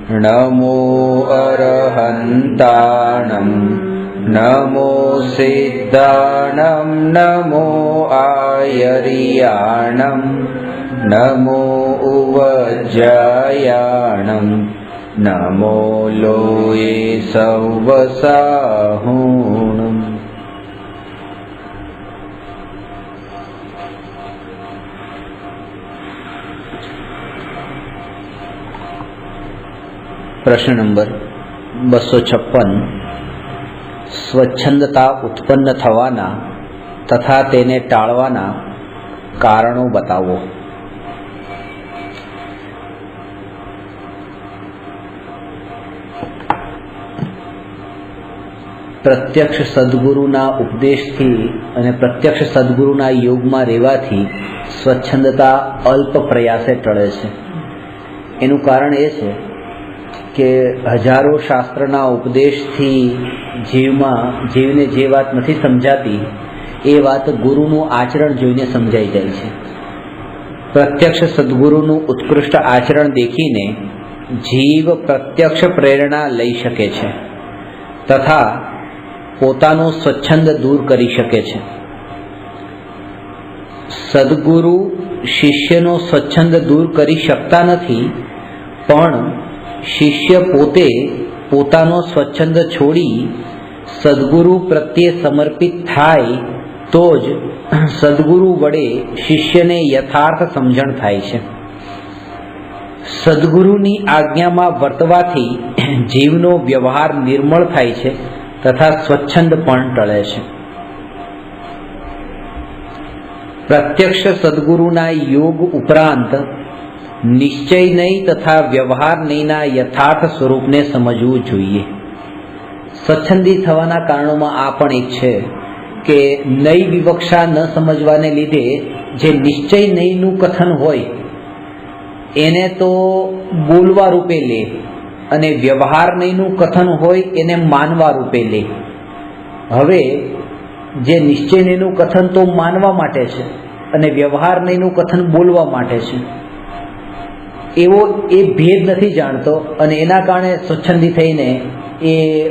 નમો અરહંતાણં નમો સિદ્ધાણં નમો આયર્યાણં નમો ઉવજ્જાયાણં નમો લોયે સૌવસાહુણં. પ્રશ્ન નંબર 256. સ્વચ્છંદતા ઉત્પન્ન થવાના તથા તેને ટાળવાના કારણો બતાવો. પ્રત્યક્ષ સદગુરુના ઉપદેશથી અને પ્રત્યક્ષ સદગુરુના યોગમાં રહેવાથી સ્વચ્છંદતા અલ્પ પ્રયાસે ટળે છે. એનું કારણ એ છે કે હજારો શાસ્ત્રના ઉપદેશથી જીવને જે વાત નથી સમજાતી એ વાત ગુરુનું આચરણ જોઈને સમજાઈ જાય છે. પ્રત્યક્ષ સદગુરુનું ઉત્કૃષ્ટ આચરણ દેખીને જીવ પ્રત્યક્ષ પ્રેરણા લઈ શકે છે તથા પોતાનો સ્વચ્છંદ દૂર કરી શકે છે. સદગુરુ શિષ્યનો સ્વચ્છંદ દૂર કરી શકતા નથી, પણ શિષ્ય પોતે પોતાનો સ્વચ્છંદ છોડી સદગુરુ પ્રત્યે સમર્પિત થાય તો જ સદગુરુ વડે શિષ્યને યથાર્થ સમજણ થાય છે. સદગુરુની આજ્ઞામાં વર્તવાથી જીવનો વ્યવહાર નિર્મળ થાય છે તથા સ્વચ્છંદ પણ ટળે છે. પ્રત્યક્ષ સદગુરુના યોગ ઉપરાંત નિશ્ચય નહીં તથા વ્યવહાર નહીંના યથાર્થ સ્વરૂપને સમજવું જોઈએ. સ્વચ્છંદી થવાના કારણોમાં આ પણ એક છે કે નઈ વિવક્ષા ન સમજવાને લીધે જે નિશ્ચય નહીંનું કથન હોય એને તો બોલવા રૂપે લે અને વ્યવહાર નહીંનું કથન હોય એને માનવા રૂપે લે. હવે જે નિશ્ચય નહીંનું કથન તો માનવા માટે છે અને વ્યવહાર નહીંનું કથન બોલવા માટે છે, એવો એ ભેદ નથી જાણતો અને એના કારણે સ્વચ્છંદી થઈને એ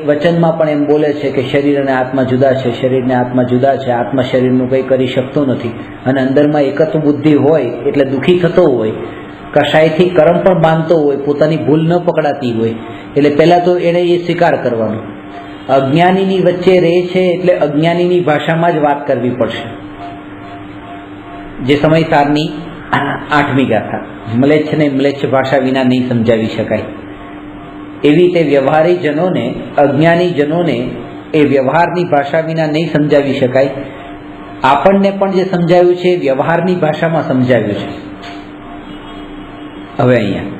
વચનમાં પણ એમ બોલે છે કે શરીર અને આત્મા જુદા છે, શરીરને આત્મા જુદા છે, આત્મા શરીરનું કંઈ કરી શકતો નથી. અને અંદરમાં એકત્વ બુદ્ધિ હોય એટલે દુઃખી થતો હોય, કશાયથી કર્મ પણ બાંધતો હોય, પોતાની ભૂલ ન પકડાતી હોય, એટલે પહેલાં તો એણે એ સ્વીકાર કરવાનો. અજ્ઞાનીની વચ્ચે રહે છે એટલે અજ્ઞાનીની ભાષામાં જ વાત કરવી પડશે. જે સમય સારની 8મી ગાથા, મ્લેચ્છ ને મ્લેચ્છ ભાષા વિના નહીં સમજાવી શકાય. એવી રીતે વ્યવહારી જનોને, અજ્ઞાની જનોને એ વ્યવહારની ભાષા વિના નહીં સમજાવી શકાય. આપણને પણ જે સમજાવ્યું છે વ્યવહારની ભાષામાં સમજાવ્યું છે. હવે અહીંયા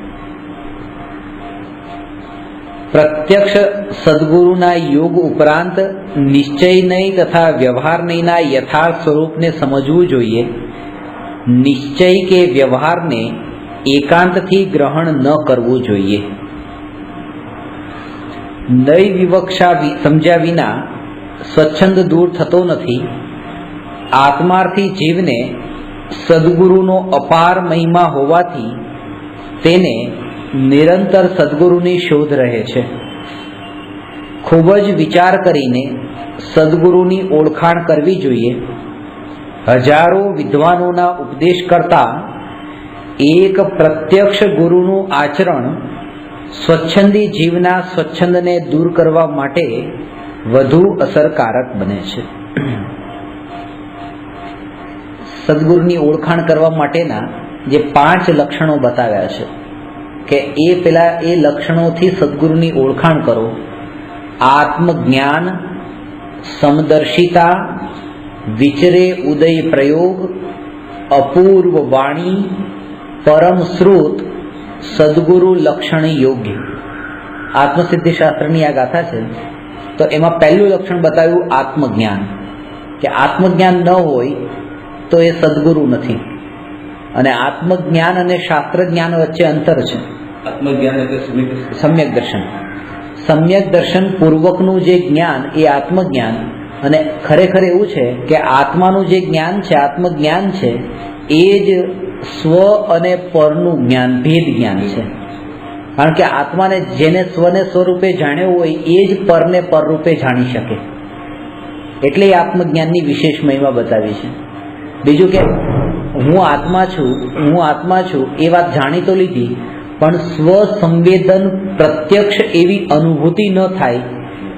પ્રત્યક્ષ સદગુરુના યોગ ઉપરાંત નિશ્ચય નહીં તથા વ્યવહાર નહીંના યથાર્થ સ્વરૂપને સમજવું જોઈએ. નિશ્ચય કે વ્યવહારને એકાંતથી ગ્રહણ ન કરવું જોઈએ. નઈ વિવક્ષા સમજ્યા વિના સ્વચ્છંદ દૂર થતો નથી. આત્માર્થી જીવને સદગુરુનો અપાર મહિમા હોવાથી તેને નિરંતર સદગુરુની શોધ રહે છે. ખૂબ જ વિચાર કરીને સદગુરુની ઓળખાણ કરવી જોઈએ. હજારો વિદ્વાનોના ઉપદેશ કરતા એક પ્રત્યક્ષ ગુરુનું આચરણ સ્વચ્છંદી જીવના સ્વચ્છંદને દૂર કરવા માટે વધુ અસરકારક બને છે. સદગુરુની ઓળખાણ કરવા માટેના જે 5 લક્ષણો બતાવ્યા છે કે એ પેલા એ લક્ષણોથી સદગુરુની ઓળખાણ કરો. આત્મજ્ઞાન, સમદર્શિતા, વિચરે ઉદય પ્રયોગ, અપૂર્વ વાણી, પરમ શ્રુત, સદગુરુ લક્ષણ યોગ્ય. આત્મસિદ્ધિ શાસ્ત્રની આ ગાથા છે તો એમાં પહેલું લક્ષણ બતાવ્યું આત્મજ્ઞાન, કે આત્મજ્ઞાન ન હોય તો એ સદગુરુ નથી. અને આત્મજ્ઞાન અને શાસ્ત્ર જ્ઞાન વચ્ચે અંતર છે. આત્મજ્ઞાન એટલે સમ્યક દર્શન. સમ્યક દર્શન પૂર્વકનું જે જ્ઞાન એ આત્મજ્ઞાન. અને ખરેખર એવું છે કે આત્માનું જે જ્ઞાન છે, આત્મજ્ઞાન છે, એ જ સ્વ અને પરનું જ્ઞાન, ભેદ જ્ઞાન છે. કારણ કે આત્માને જેને સ્વને સ્વરૂપે જાણ્યો હોય એ જ પરને પરરૂપે જાણી શકે, એટલે એ આત્મજ્ઞાનની વિશેષ મહિમા બતાવી છે. બીજું કે હું આત્મા છું એ વાત જાણી તો લીધી, પણ સ્વ સંવેદન પ્રત્યક્ષ એવી અનુભૂતિ ન થાય,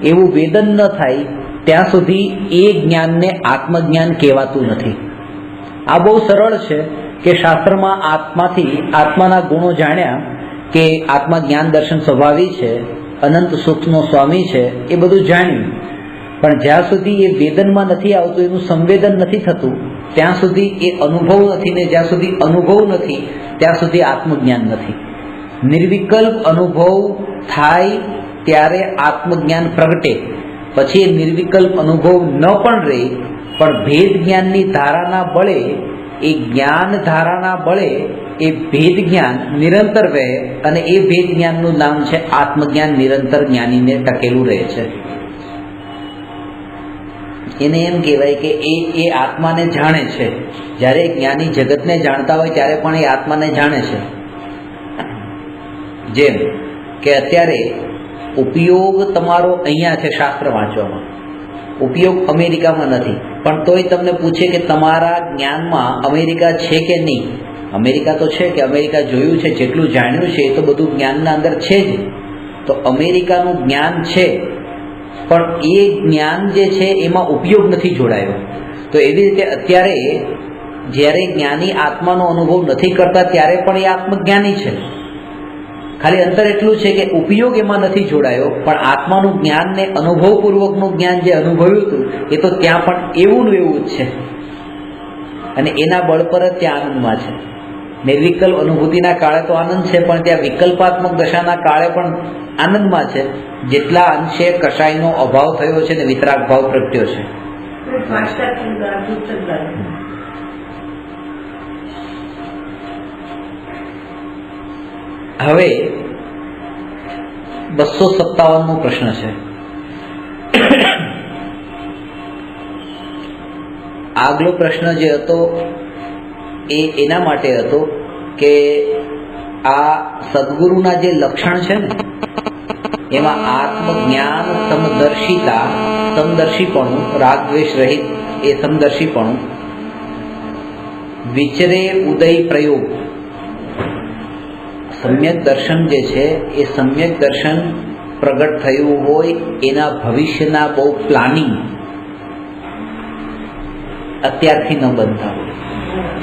એવું વેદન ન થાય ત્યાં સુધી એ જ્ઞાનને આત્મજ્ઞાન કહેવાતું નથી. આ બહુ સરળ છે કે શાસ્ત્રમાં આત્માના ગુણો જાણ્યા કે આત્મા જ્ઞાન દર્શન સ્વભાવી છે, અનંત સુખનો સ્વામી છે, એ બધું જાણ્યું, પણ જ્યાં સુધી એ વેદનમાં નથી આવતું, એનું સંવેદન નથી થતું, ત્યાં સુધી એ અનુભવ નથી, ને જ્યાં સુધી અનુભવ નથી ત્યાં સુધી આત્મજ્ઞાન નથી. નિર્વિકલ્પ અનુભવ થાય ત્યારે આત્મજ્ઞાન પ્રગટે, પછી એ નિર્વિકલ્પ અનુભવ ન પણ રહે, પણ ભેદ જ્ઞાનની ધારાના બળે, એ જ્ઞાન ધારાના બળે એ ભેદ જ્ઞાન નિરંતર રહે, અને એ ભેદ જ્ઞાનનું નામ છે આત્મજ્ઞાન. નિરંતર જ્ઞાનીને ટકેલું રહે છે. એને એમ કહેવાય કે એ આત્માને જાણે છે. જ્યારે જ્ઞાની જગતને જાણતા હોય ત્યારે પણ એ આત્માને જાણે છે. જેમ કે અત્યારે ઉપયોગ તમારો અહીંયા છે શાસ્ત્ર વાંચવામાં, ઉપયોગ અમેરિકામાં નથી, પણ તોય તમને પૂછે કે તમારા જ્ઞાનમાં અમેરિકા છે કે નહીં. અમેરિકા તો છે, કે અમેરિકા જોયું છે, જેટલું જાણ્યું છે એ તો બધું જ્ઞાનના અંદર છે જ. તો અમેરિકાનું જ્ઞાન છે, પણ એ જ્ઞાન જે છે એમાં ઉપયોગ નથી જોડાયો. તો એવી રીતે અત્યારે જ્યારે જ્ઞાની આત્માનો અનુભવ નથી કરતા ત્યારે પણ એ આત્મજ્ઞાની છે. ખાલી અંતર એટલું છે કે ઉપયોગ એમાં નથી જોડાયો, પણ આત્માનું જ્ઞાન ને અનુભવપૂર્વકનું જ્ઞાન જે અનુભવ્યું હતું એ તો ત્યાં પણ એવું જ છે, અને એના બળ પર જ ત્યાં આનંદમાં છે. નિર્વિકલ્પ અનુભૂતિના કાળે તો આનંદ છે, પણ ત્યાં વિકલ્પાત્મક દશાના કાળે પણ આનંદમાં છે. જેટલા અંશે કશાયનો અભાવ થયો છે ને વિતરાગ ભાવ પ્રગટ્યો છે. હવે 257મો પ્રશ્ન છે. આગલો પ્રશ્ન જે હતો એ એના માટે હતો કે આ સદગુરુના જે લક્ષણ છે ને એમાં આત્મજ્ઞાન, સમદર્શિતા, સમદર્શીપણું, રાગ દ્વેષ રહિત એ સમદર્શીપણું, વિચરે ઉદય પ્રયોગ. સમ્યક દર્શન જે છે એ સમ્યક દર્શન પ્રગટ થયું હોય એના ભવિષ્યના બહુ પ્લાનિંગ અત્યારથી ન બનતા હોય.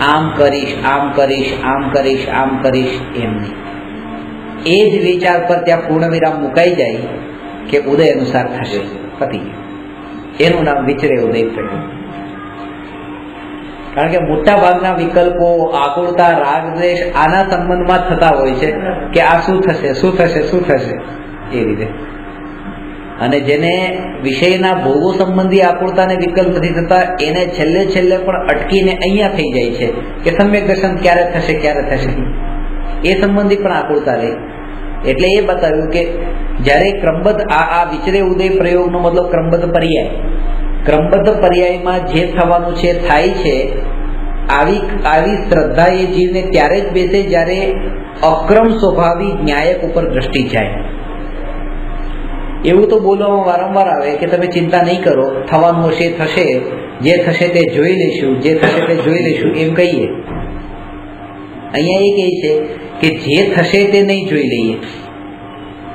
આમ કરીશ, આમ કરીશ, આમ કરીશ, આમ કરીશ, એમ નહીં. એ જ વિચાર પર ત્યાં પૂર્ણ વિરામ મુકાઈ જાય કે ઉદય અનુસાર થશે, પતિ. એનું નામ વિચરે ઉદય પ્રયોગ. કારણ કે મોટા ભાગના વિકલ્પો, આકુળતા, રાગ દ્વેષ આના સંબંધમાં થતા હોય છે કે આ શું થશે, શું થશે, શું થશે, એ રીતે. અને જેને વિષયના ભોગો સંબંધી આકુળતાને વિકલ્પ નથી થતા એને છેલ્લે પણ અટકીને અહીંયા થઈ જાય છે કે સમ્યક દર્શન ક્યારે થશે, ક્યારે થશે, એ સંબંધી પણ આકુળતા રહે. એટલે એ બતાવ્યું કે જ્યારે ક્રમબદ્ધ આ વિચરે ઉદય પ્રયોગનો મતલબ ક્રમબદ્ધ પર્યાય, ક્રમબદ્ધ પર્યાયમાં જે થવાનું છે થાય છે. આવી શ્રદ્ધા એ જીવને ત્યારે જ બેસે જ્યારે અક્રમ સ્વભાવી ન્યાયક ઉપર દ્રષ્ટિ જાય. એવું તો બોલવામાં વારંવાર આવે કે તમે ચિંતા નહીં કરો, થવાનું હશે થશે, જે થશે તે જોઈ લઈશું, જે થશે તે જોઈ લઈશું, એમ કહીએ. અહીંયા એ કહે છે કે જે થશે તે નહીં જોઈ લઈએ,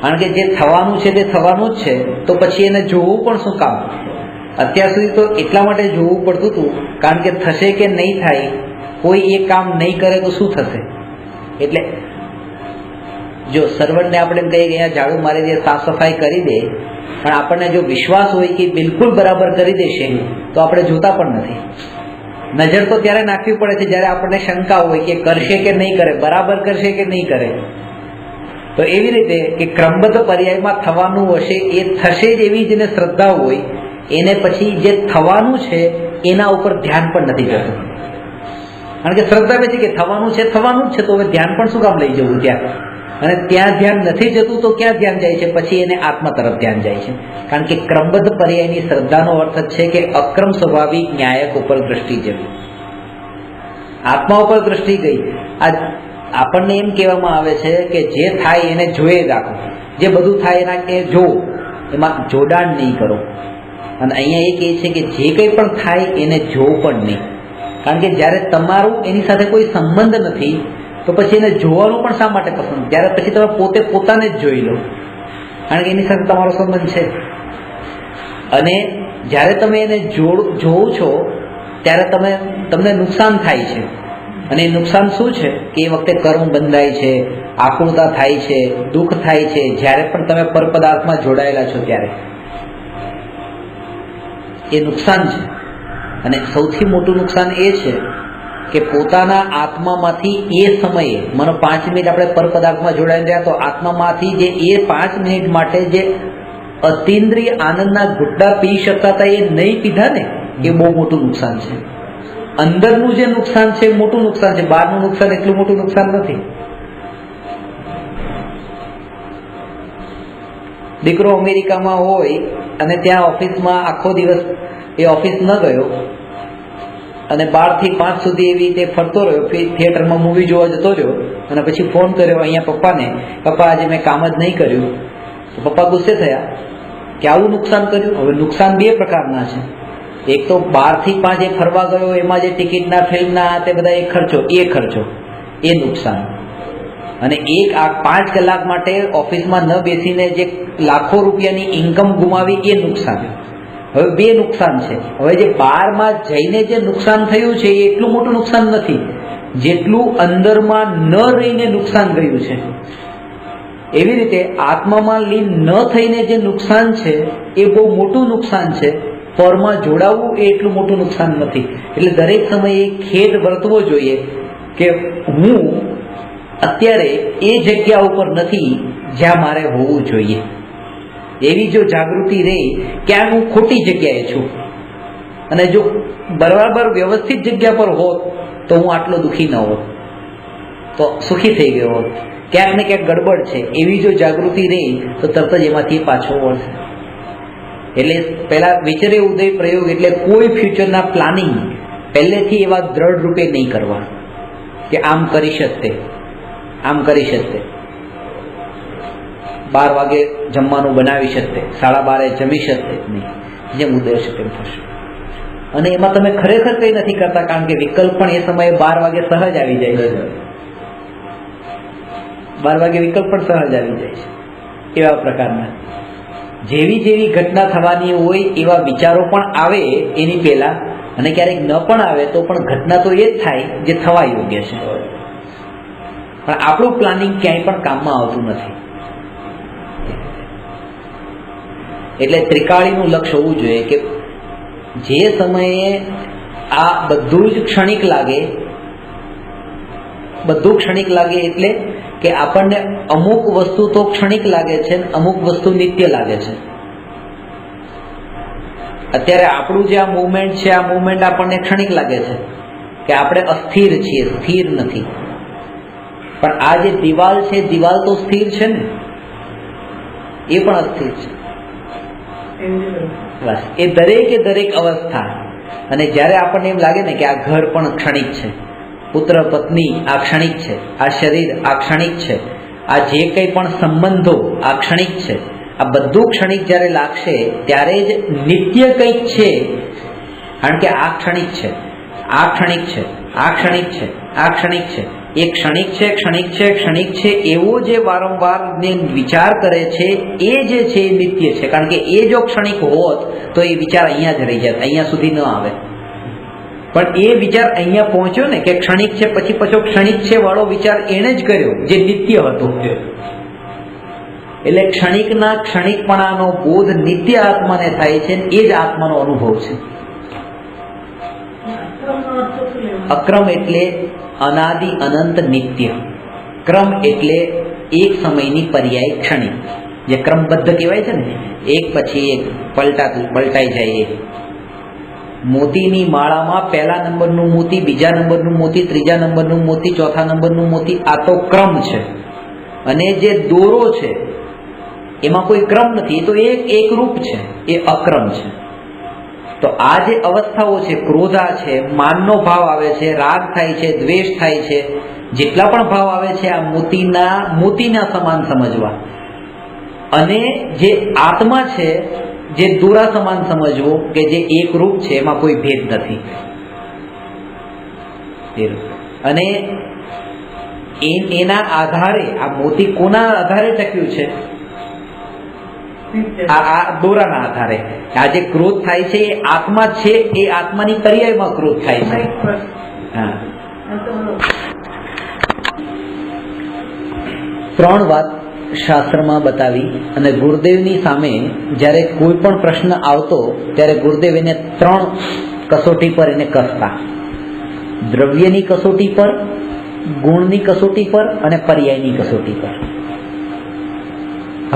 કારણ કે જે થવાનું છે તે થવાનું જ છે, તો પછી એને જોવું પણ શું કામ. અત્યાર સુધી તો એટલા માટે જોવું પડતું હતું કારણ કે થશે કે નહીં થાય, કોઈ એ કામ નહીં કરે તો શું થશે. એટલે જો સર્વરને આપણે કહીએ કે અહીંયા ઝાડુ મારી દે, સાફ સફાઈ કરી દે, પણ આપણને જો વિશ્વાસ હોય કે બિલકુલ બરાબર કરી દેશે તો આપણે જોતા પણ નથી. નજર તો ત્યારે નાખવી પડે છે જ્યારે આપણને શંકા હોય કે કરશે કે નહીં કરે, બરાબર કરશે કે નહીં કરે. તો એવી રીતે કે ક્રમબદ્ધ પર્યાયમાં થવાનું હશે એ થશે જ એવી જેને શ્રદ્ધા હોય એને પછી જે થવાનું છે એના ઉપર ધ્યાન પણ નથી જતું. કારણ કે શ્રદ્ધા પછી કે થવાનું છે, થવાનું જ છે, તો હવે ધ્યાન પણ શું કામ લઈ જવું ત્યાં. અને ત્યાં ધ્યાન નથી જતું તો ક્યાં ધ્યાન જાય છે, પછી એને આત્મા તરફ ધ્યાન જાય છે. કારણ કે ક્રમબદ્ધ પર્યાયની શ્રદ્ધાનો અર્થ છે કે અક્રમ સ્વભાવિક ન્યાયક ઉપર દ્રષ્ટિ જવી. આત્મા ઉપર દ્રષ્ટિ ગઈ. આ આપણને એમ કહેવામાં આવે છે કે જે થાય એને જોઈ જ રાખો, જે બધું થાય એના કે જો, એમાં જોડાણ નહીં કરો. અને અહીંયા એ કહે છે કે જે કંઈ પણ થાય એને જો પણ નહીં, કારણ કે જ્યારે તમારું એની સાથે કોઈ સંબંધ નથી તો પછી એને જોવાનું પણ શા માટે પસંદ? ત્યારે પછી તમે પોતે પોતાને જ જોઈ લો, કારણ કે એની સાથે તમારો સંબંધ છે. અને જ્યારે તમે એને જોવો છો ત્યારે તમને નુકસાન થાય છે. અને એ નુકસાન શું છે કે એ વખતે કર્મ બંધાય છે, આકુળતા થાય છે, દુઃખ થાય છે, જ્યારે પણ તમે પરપદાર્થમાં જોડાયેલા છો ત્યારે એ નુકસાન છે. અને સૌથી મોટું નુકસાન એ છે કે પોતાના આત્મામાંથી એ સમયે, માનો 5 મિનિટ આપણે પરપદાર્થમાં જોડાઈને રહ્યા તો આત્મામાંથી જે એ 5 મિનિટ માટે જે અતિન્દ્રિય આનંદના ઘૂંટડા પી શકતા હતા એ નહીં પીધા ને, એ બહુ મોટું નુકસાન છે. અંદરનું જે નુકસાન છે એ મોટું નુકસાન છે, બહારનું નુકસાન એટલું મોટું નુકસાન નથી. દીકરો અમેરિકામાં હોય અને ત્યાં ઓફિસમાં આખો દિવસ એ ઓફિસ ન ગયો અને 12 થી 5 સુધી એવી રીતે ફરતો રહ્યો, થિયેટરમાં મૂવી જોવા જતો રહ્યો અને પછી ફોન કર્યો અહીંયા પપ્પાને, પપ્પા આજે મેં કામ જ નહીં કર્યું. તો પપ્પા ગુસ્સે થયા કે આવું નુકસાન કર્યું. હવે નુકસાન 2 પ્રકારના છે. એક તો 12 થી 5 એ ફરવા ગયો, એમાં જે ટિકિટના, ફિલ્મના, તે બધા એ ખર્ચો એ નુકસાન. અને એક આ 5 કલાક માટે ઓફિસમાં ન બેસીને જે લાખો રૂપિયાની ઇન્કમ ગુમાવી એ નુકસાન. હવે 2 નુકસાન છે. હવે જે 12માં જઈને જે નુકસાન થયું છે એ એટલું મોટું નુકસાન નથી જેટલું અંદરમાં ન રહીને નુકસાન ગયું છે. એવી રીતે આત્મામાં લીન ન થઈને જે નુકસાન છે એ બહુ મોટું નુકસાન છે. પરમાં જોડાવવું એ એટલું મોટું નુકસાન નથી. એટલે દરેક સમયે ખેદ વર્તવો જોઈએ કે હું અત્યારે એ જગ્યા ઉપર નથી જ્યાં મારે હોવું જોઈએ. એવી જો જાગૃતિ રહે ક્યાં હું ખોટી જગ્યાએ છું, અને જો બરાબર વ્યવસ્થિત જગ્યા પર હોત તો હું આટલો દુઃખી ન હોત, તો સુખી થઈ ગયો હોત. ક્યાંક ને ક્યાંક ગડબડ છે, એવી જો જાગૃતિ રહે તો તરત જ એમાંથી પાછો વળશે. એટલે પહેલા વિચરે ઉદય પ્રયોગ એટલે કોઈ ફ્યુચરના પ્લાનિંગ પહેલેથી એવા દ્રઢ રૂપે નહીં કરવા કે આમ કરી શકતે, આમ કરી શકતે, 12 વાગે જમવાનું બનાવી શકતે, 12:30 જમી શકતે નહીં. જેમ ઉદય છે તેમ થશે. અને એમાં તમે ખરેખર કંઈ નથી કરતા, કારણ કે વિકલ્પ પણ એ સમયે 12 વાગે સહજ આવી જાય છે. 12 વાગે વિકલ્પ પણ સહજ આવી જાય છે. એવા પ્રકારના જેવી ઘટના થવાની હોય એવા વિચારો પણ આવે એની પહેલા, અને ક્યારેક ન પણ આવે તો પણ ઘટના તો એ જ થાય જે થવા યોગ્ય છે. પણ આપણું પ્લાનિંગ ક્યાંય પણ કામમાં આવતું નથી. એટલે ત્રિકાળીનું લક્ષ્ય હોવું જોઈએ કે જે સમયે આ બધું જ ક્ષણિક લાગે એટલે કે આપણને અમુક વસ્તુ તો ક્ષણિક લાગે છે, અમુક વસ્તુ નિત્ય લાગે છે. અત્યારે આપણું જે આ મુવમેન્ટ છે, આ મુવમેન્ટ આપણને ક્ષણિક લાગે છે કે આપણે અસ્થિર છીએ, સ્થિર નથી. પણ આ જે દિવાલ છે, દિવાલ તો સ્થિર છે ને, એ પણ અસ્થિર છે. બસ એ દરેક અવસ્થા. અને જ્યારે આપણને એમ લાગે ને કે આ ઘર પણ ક્ષણિક છે, પુત્ર પત્ની આ ક્ષણિક છે, આ શરીર આ ક્ષણિક છે, આ જે કંઈ પણ સંબંધો આ ક્ષણિક છે, આ બધું ક્ષણિક જ્યારે લાગશે ત્યારે જ નિત્ય કંઈક છે. કારણ કે આ ક્ષણિક છે, આ ક્ષણિક છે, આ ક્ષણિક છે, આ ક્ષણિક છે, એ ક્ષણિક છે, ક્ષણિક છે, ક્ષણિક છે, એવો જે વારંવાર વિચાર કરે છે એ જે છે એ નિત્ય છે. કારણ કે એ જો ક્ષણિક હોત તો એ વિચાર અહીંયા જ રહી જાય, અહીંયા સુધી ન આવે. પણ એ વિચાર અહીંયા પહોંચ્યો ને કે ક્ષણિક છે, પછી પાછો ક્ષણિક છે વાળો વિચાર એને જ કર્યો જે નિત્ય હતો. એટલે ક્ષણિકના ક્ષણિકપણાનો બોધ નિત્ય આત્માને થાય છે, એ જ આત્માનો અનુભવ છે. અક્રમ એટલે અનાદિ અનંત નિત્ય. ક્રમ એટલે એક સમયની પર્યાય ક્ષણિક, જે ક્રમબદ્ધ કહેવાય છે ને, એક પછી એક પલટાઈ જાય. મોતીની માળામાં પહેલા નંબરનું મોતી, બીજા નંબરનું મોતી, ત્રીજા નંબરનું મોતી, ચોથા નંબરનું મોતી, આ તો ક્રમ છે. અને જે દોરો છે એમાં કોઈ ક્રમ નથી, એ તો એક રૂપ છે, એ અક્રમ છે. તો આ જે અવસ્થાઓ છે, ક્રોધા છે, માનનો ભાવ આવે છે, રાગ થાય છે, દ્વેષ થાય છે, જેટલા પણ ભાવ આવે છે આ મોતીના સમાન સમજવા, અને જે આત્મા છે જે દોરા સમાન સમજવો કે જે એક રૂપ છે, એમાં કોઈ ભેદ નથી. અને એના આધારે આ મોતી કોના આધારે ટક્યું છે? આ દોરાના આધારે. આ જે ક્રોધ થાય છે એ આત્મા છે, એ આત્માની પર્યાયમાં ક્રોધ થાય છે. હા, 3 વાત શાસ્ત્રમાં બતાવી, અને ગુરુદેવની સામે જ્યારે કોઈ પણ પ્રશ્ન આવતો ત્યારે ગુરુદેવ એને 3 કસોટી પર એને કસતા: દ્રવ્યની કસોટી પર, ગુણની કસોટી પર અને પર્યાયની કસોટી પર.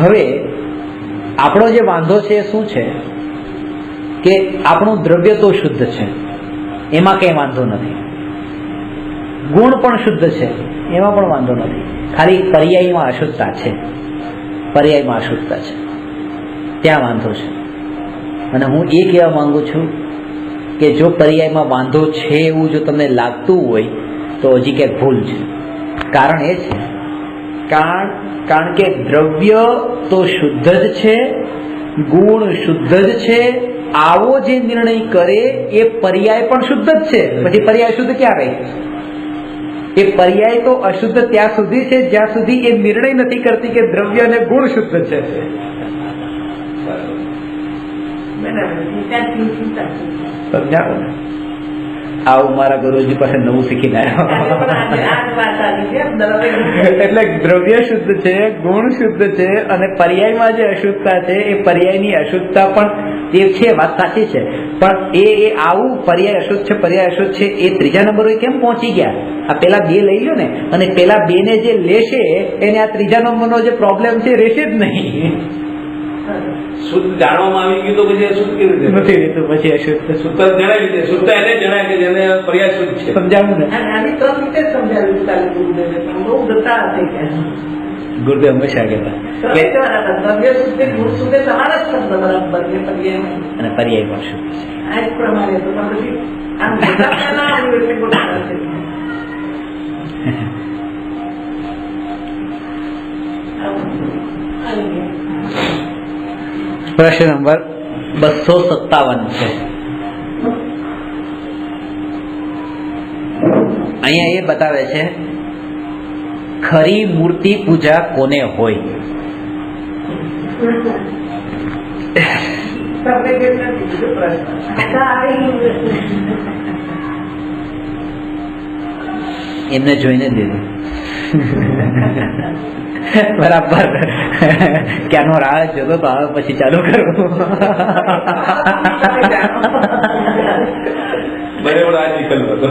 હવે આપણો જે વાંધો છે એ શું છે કે આપણું દ્રવ્ય તો શુદ્ધ છે, એમાં કંઈ વાંધો નથી. ગુણ પણ શુદ્ધ છે, એમાં પણ વાંધો નથી. ખાલી પર્યાયમાં અશુદ્ધતા છે, પર્યાયમાં અશુદ્ધતા છે, ત્યાં વાંધો છે. અને હું એ કહેવા માંગુ છું કે જો પર્યાયમાં વાંધો છે એવું જો તમને લાગતું હોય તો હજી ક્યાંક ભૂલ છે. કારણ એ છે કારણ કે દ્રવ્ય તો શુદ્ધ જ છે, ગુણ શુદ્ધ જ છે. આવો જે નિર્ણય કરે એ પર્યાય પણ શુદ્ધ જ છે. પછી પર્યાય શુદ્ધ ક્યાં રહે? એ પર્યાય તો અશુદ્ધ ત્યાં સુધી છે જ્યાં સુધી એ નિર્ણય નથી કરતી કે દ્રવ્ય અને ગુણ શુદ્ધ છે. સમજાવો ને? આવું મારા ગુરુજી પાસે નવું શીખીને આવ્યો. એટલે દ્રવ્ય શુદ્ધ છે, ગુણ શુદ્ધ છે, અને પર્યાયમાં જે અશુદ્ધતા છે એ પર્યાયની અશુદ્ધતા પણ એ છે, વાત સાચી છે. પણ એ આવું પર્યાય અશુદ્ધ છે, પર્યાય અશુદ્ધ છે, એ 3જા નંબરે કેમ પહોંચી ગયા? આ પેલા 2 લઈ લો ને, અને પેલા 2 ને જે લેશે એને આ 3જા નંબરનો જે પ્રોબ્લેમ છે રહેશે જ નહીં. શુદ્ધ જાણવામાં આવી ગયું તો પછી અશુદ્ધ કેવી રીતે નથી રહેતું? પછી અશુદ્ધ શુદ્ધ જણાવી દે. શુદ્ધ એને જણાય કે જેને પર્યાય શુદ્ધ છે. સમજાવું ને? આની 3 રીતે સમજાવ્યું કાલે ગુરુદેવે, પણ બહુ ગતા હતી કે ગુરુદેવ હંમેશા કહેતા દ્રવ્ય શુદ્ધ, ગુણ શુદ્ધ તમારા જ શબ્દ બરાબર છે, પર્યાય અને પર્યાય પણ શુદ્ધ છે. આ જ પ્રમાણે તો પછી આમ ગતા ના આવ્યું એટલે ગોઠવા છે. પ્રશ્ન નંબર 257 છે. અહીંયા એ બતાવે છે ખરી મૂર્તિ પૂજા કોને હોય? એમને જોઈને દીધું બરાબર. ક્યાંનો રાહ જોતો તો હવે પછી ચાલુ કરું. બરાબર આ વિકલ્પ હતો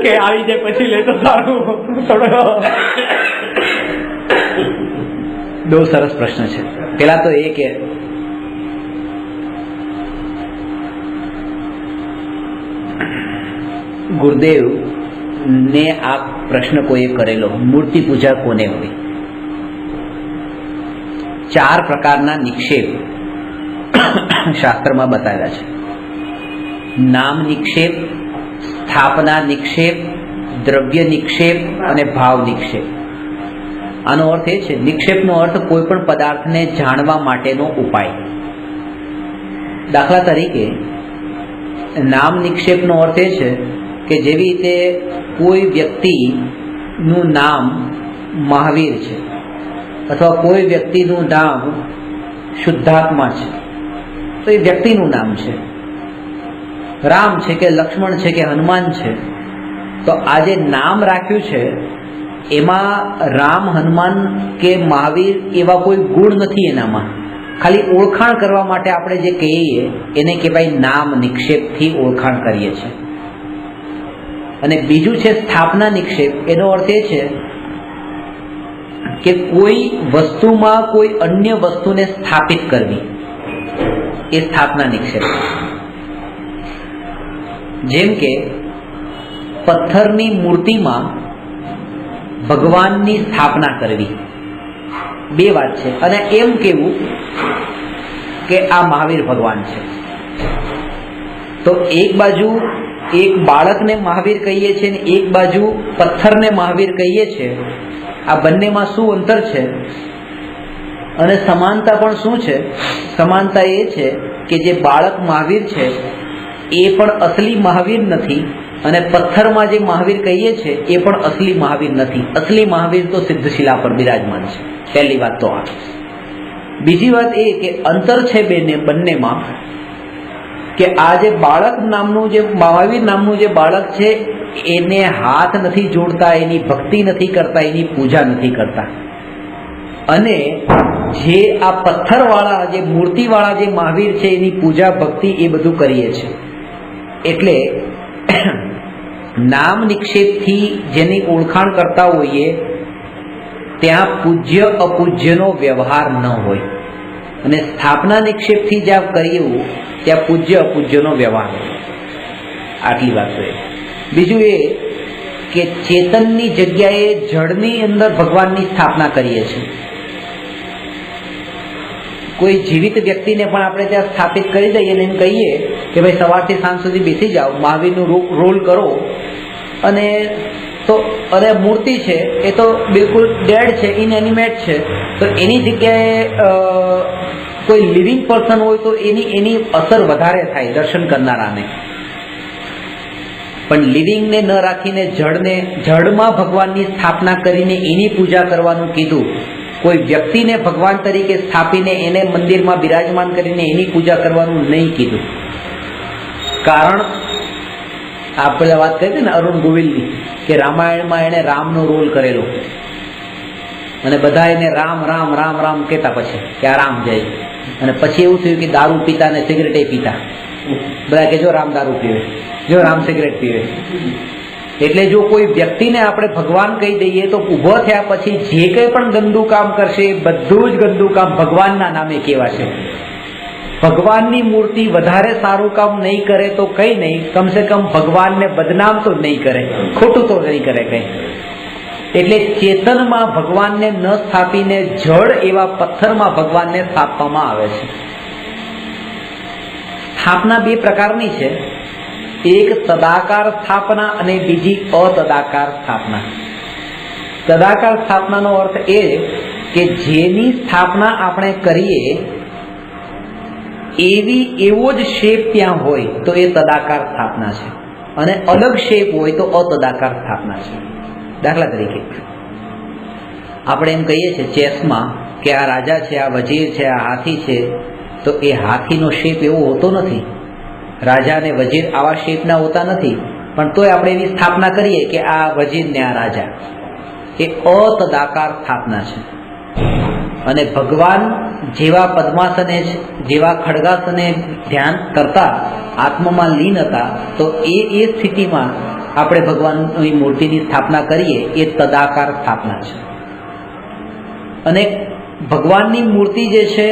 કે આવી જાય પછી લેતો સારું. થોડો બહુ સરસ પ્રશ્ન છે. પેલા તો એ કે ગુરુદેવ ને આ પ્રશ્ન કોઈએ કરેલો, મૂર્તિ પૂજા કોને હોય? 4 પ્રકારના નિક્ષેપ શાસ્ત્રમાં બતાવ્યા છે: નામ નિક્ષેપ, સ્થાપના નિક્ષેપ, દ્રવ્ય નિક્ષેપ અને ભાવ નિક્ષેપ. આનો અર્થ એ છે, નિક્ષેપનો અર્થ કોઈ પણ પદાર્થને જાણવા માટેનો ઉપાય. દાખલા તરીકે નામ નિક્ષેપનો અર્થ એ છે કે જેવી રીતે કોઈ વ્યક્તિનું નામ મહાવીર છે, અથવા કોઈ વ્યક્તિનું નામ શુદ્ધાત્મા છે, તો એ વ્યક્તિનું નામ છે. રામ છે કે લક્ષ્મણ છે કે હનુમાન છે, તો આ જે નામ રાખ્યું છે એમાં રામ, હનુમાન કે મહાવીર એવા કોઈ ગુણ નથી એનામાં. ખાલી ઓળખાણ કરવા માટે આપણે જે કહીએ એને કહેવાય નામ નિક્ષેપથી ઓળખાણ કરીએ છીએ. અને બીજું છે સ્થાપના નિક્ષેપ. એનો અર્થ એ છે કે કોઈ વસ્તુમાં કોઈ અન્ય વસ્તુને સ્થાપિત કરવી, એ સ્થાપના નિક્ષેપ. જેમ કે પથ્થરની મૂર્તિમાં ભગવાનની સ્થાપના કરવી, 2 વાત છે. અને એમ કેવું કે આ મહાવીર ભગવાન છે, તો એક બાજુ એક બાળકને મહાવીર કહીએ છીએ ને એક બાજુ પથ્થરને મહાવીર કહીએ છીએ, આ બંનેમાં શું અંતર છે અને સમાનતા પણ શું છે? સમાનતા એ છે કે જે બાળક મહાવીર છે એ પણ અસલી મહાવીર નથી અને પથ્થરમાં જે મહાવીર કહીએ છીએ એ પણ અસલી મહાવીર નથી. અસલી મહાવીર તો સિદ્ધશિલા પર બિરાજમાન છે. પહેલી વાત તો આ. બીજી વાત એ કે અંતર છે બંનેમાં કે આ જે બાળક નામનું જે મહાવીર નામનું જે બાળક છે એને હાથ નથી જોડતા, એની ભક્તિ નથી કરતા, એની પૂજા નથી કરતા, અને જે આ પથ્થરવાળા જે મૂર્તિવાળા જે મહાવીર છે એની પૂજા ભક્તિ એ બધું કરીએ છીએ. એટલે નામ નિક્ષેપથી જેની ઓળખાણ કરતા હોઈએ ત્યાં પૂજ્ય અપૂજ્યનો વ્યવહાર ન હોય, અને સ્થાપના નિક્ષેપથી જ્યાં કર્યું ત્યાં પૂજ્ય અપૂજ્યનો વ્યવહાર હોય. આટલી વાત છે. બીજું એ કે ચેતનની જગ્યાએ જળની અંદર ભગવાનની સ્થાપના કરીએ છીએ. કોઈ જીવિત વ્યક્તિને પણ આપણે ત્યાં સ્થાપિત કરી દઈએ અને એમ કહીએ કે ભાઈ સવારથી સાંજ સુધી બેસી જાઓ, મહાવીરનું રોલ કરો, અને તો અરે મૂર્તિ છે એ તો બિલકુલ ડેડ છે, ઇનએનિમેટ છે, તો એની જગ્યાએ કોઈ લિવિંગ પર્સન હોય તો એની અસર વધારે થાય દર્શન કરનારાને. પણ લિવિંગને ન રાખીને જળમાં ભગવાનની સ્થાપના કરીને એની પૂજા કરવાનું કીધું. કોઈ વ્યક્તિને ભગવાન તરીકે સ્થાપીને એને મંદિરમાં બિરાજમાન કરીને એની પૂજા કરવાનું નહીં કીધું. કારણ આપણે વાત કરી હતી ને અરુણ ગોવિલની, કે રામાયણમાં એણે રામનો રોલ કરેલો અને બધા એને રામ રામ રામ રામ કહેતા પછી કે આ રામ જાય, અને પછી એવું થયું કે દારૂ પીતા ને સિગરેટે પીતા. બધા કે જો રામ દારૂ પીવે, જો રામ સિગરેટ પીવે. એટલે જો કોઈ વ્યક્તિને આપણે ભગવાન કહી દઈએ તો ઊભો થયા પછી જે કંઈ પણ ગંદુ કામ કરશે એ બધું જ ગંદુ કામ ભગવાનના નામે કહેવાશે. ભગવાનની મૂર્તિ વધારે સારું કામ નહીં કરે તો કંઈ નહીં, કમસે કમ ભગવાનને બદનામ તો નહીં કરે, ખોટું તો નહીં કરે કંઈ. એટલે ચેતનમાં ભગવાનને ન સ્થાપીને જળ એવા પથ્થરમાં ભગવાનને સ્થાપવામાં આવે છે. સ્થાપના બે પ્રકારની છે, એક તદાકાર સ્થાપના અને બીજી અતદાકાર સ્થાપના. તદાકાર સ્થાપનાનો અર્થ એ કે જેની સ્થાપના આપણે કરીએ એવો જ શેપ ત્યાં હોય તો એ તદાકાર સ્થાપના છે, અને અલગ શેપ હોય તો અતદાકાર સ્થાપના છે. દાખલા તરીકે આપણે એમ કહીએ છીએ ચેસમાં કે આ રાજા છે, આ વજીર છે, આ હાથી છે, તો એ હાથીનો શેપ એવો હોતો નથી, રાજા અને વજીર આવા શેપના હોતા નથી, પણ તોય આપણે એવી સ્થાપના કરીએ કે આ વજીર ને આ રાજા. એ અતદાકાર સ્થાપના છે. અને ભગવાન જેવા પદ્માસને જેવા ખડગાસને ધ્યાન કરતા આત્મામાં લીન હતા, તો એ સ્થિતિમાં આપણે ભગવાનની મૂર્તિની સ્થાપના કરીએ એ તદાકાર સ્થાપના છે. અને ભગવાનની મૂર્તિ જે છે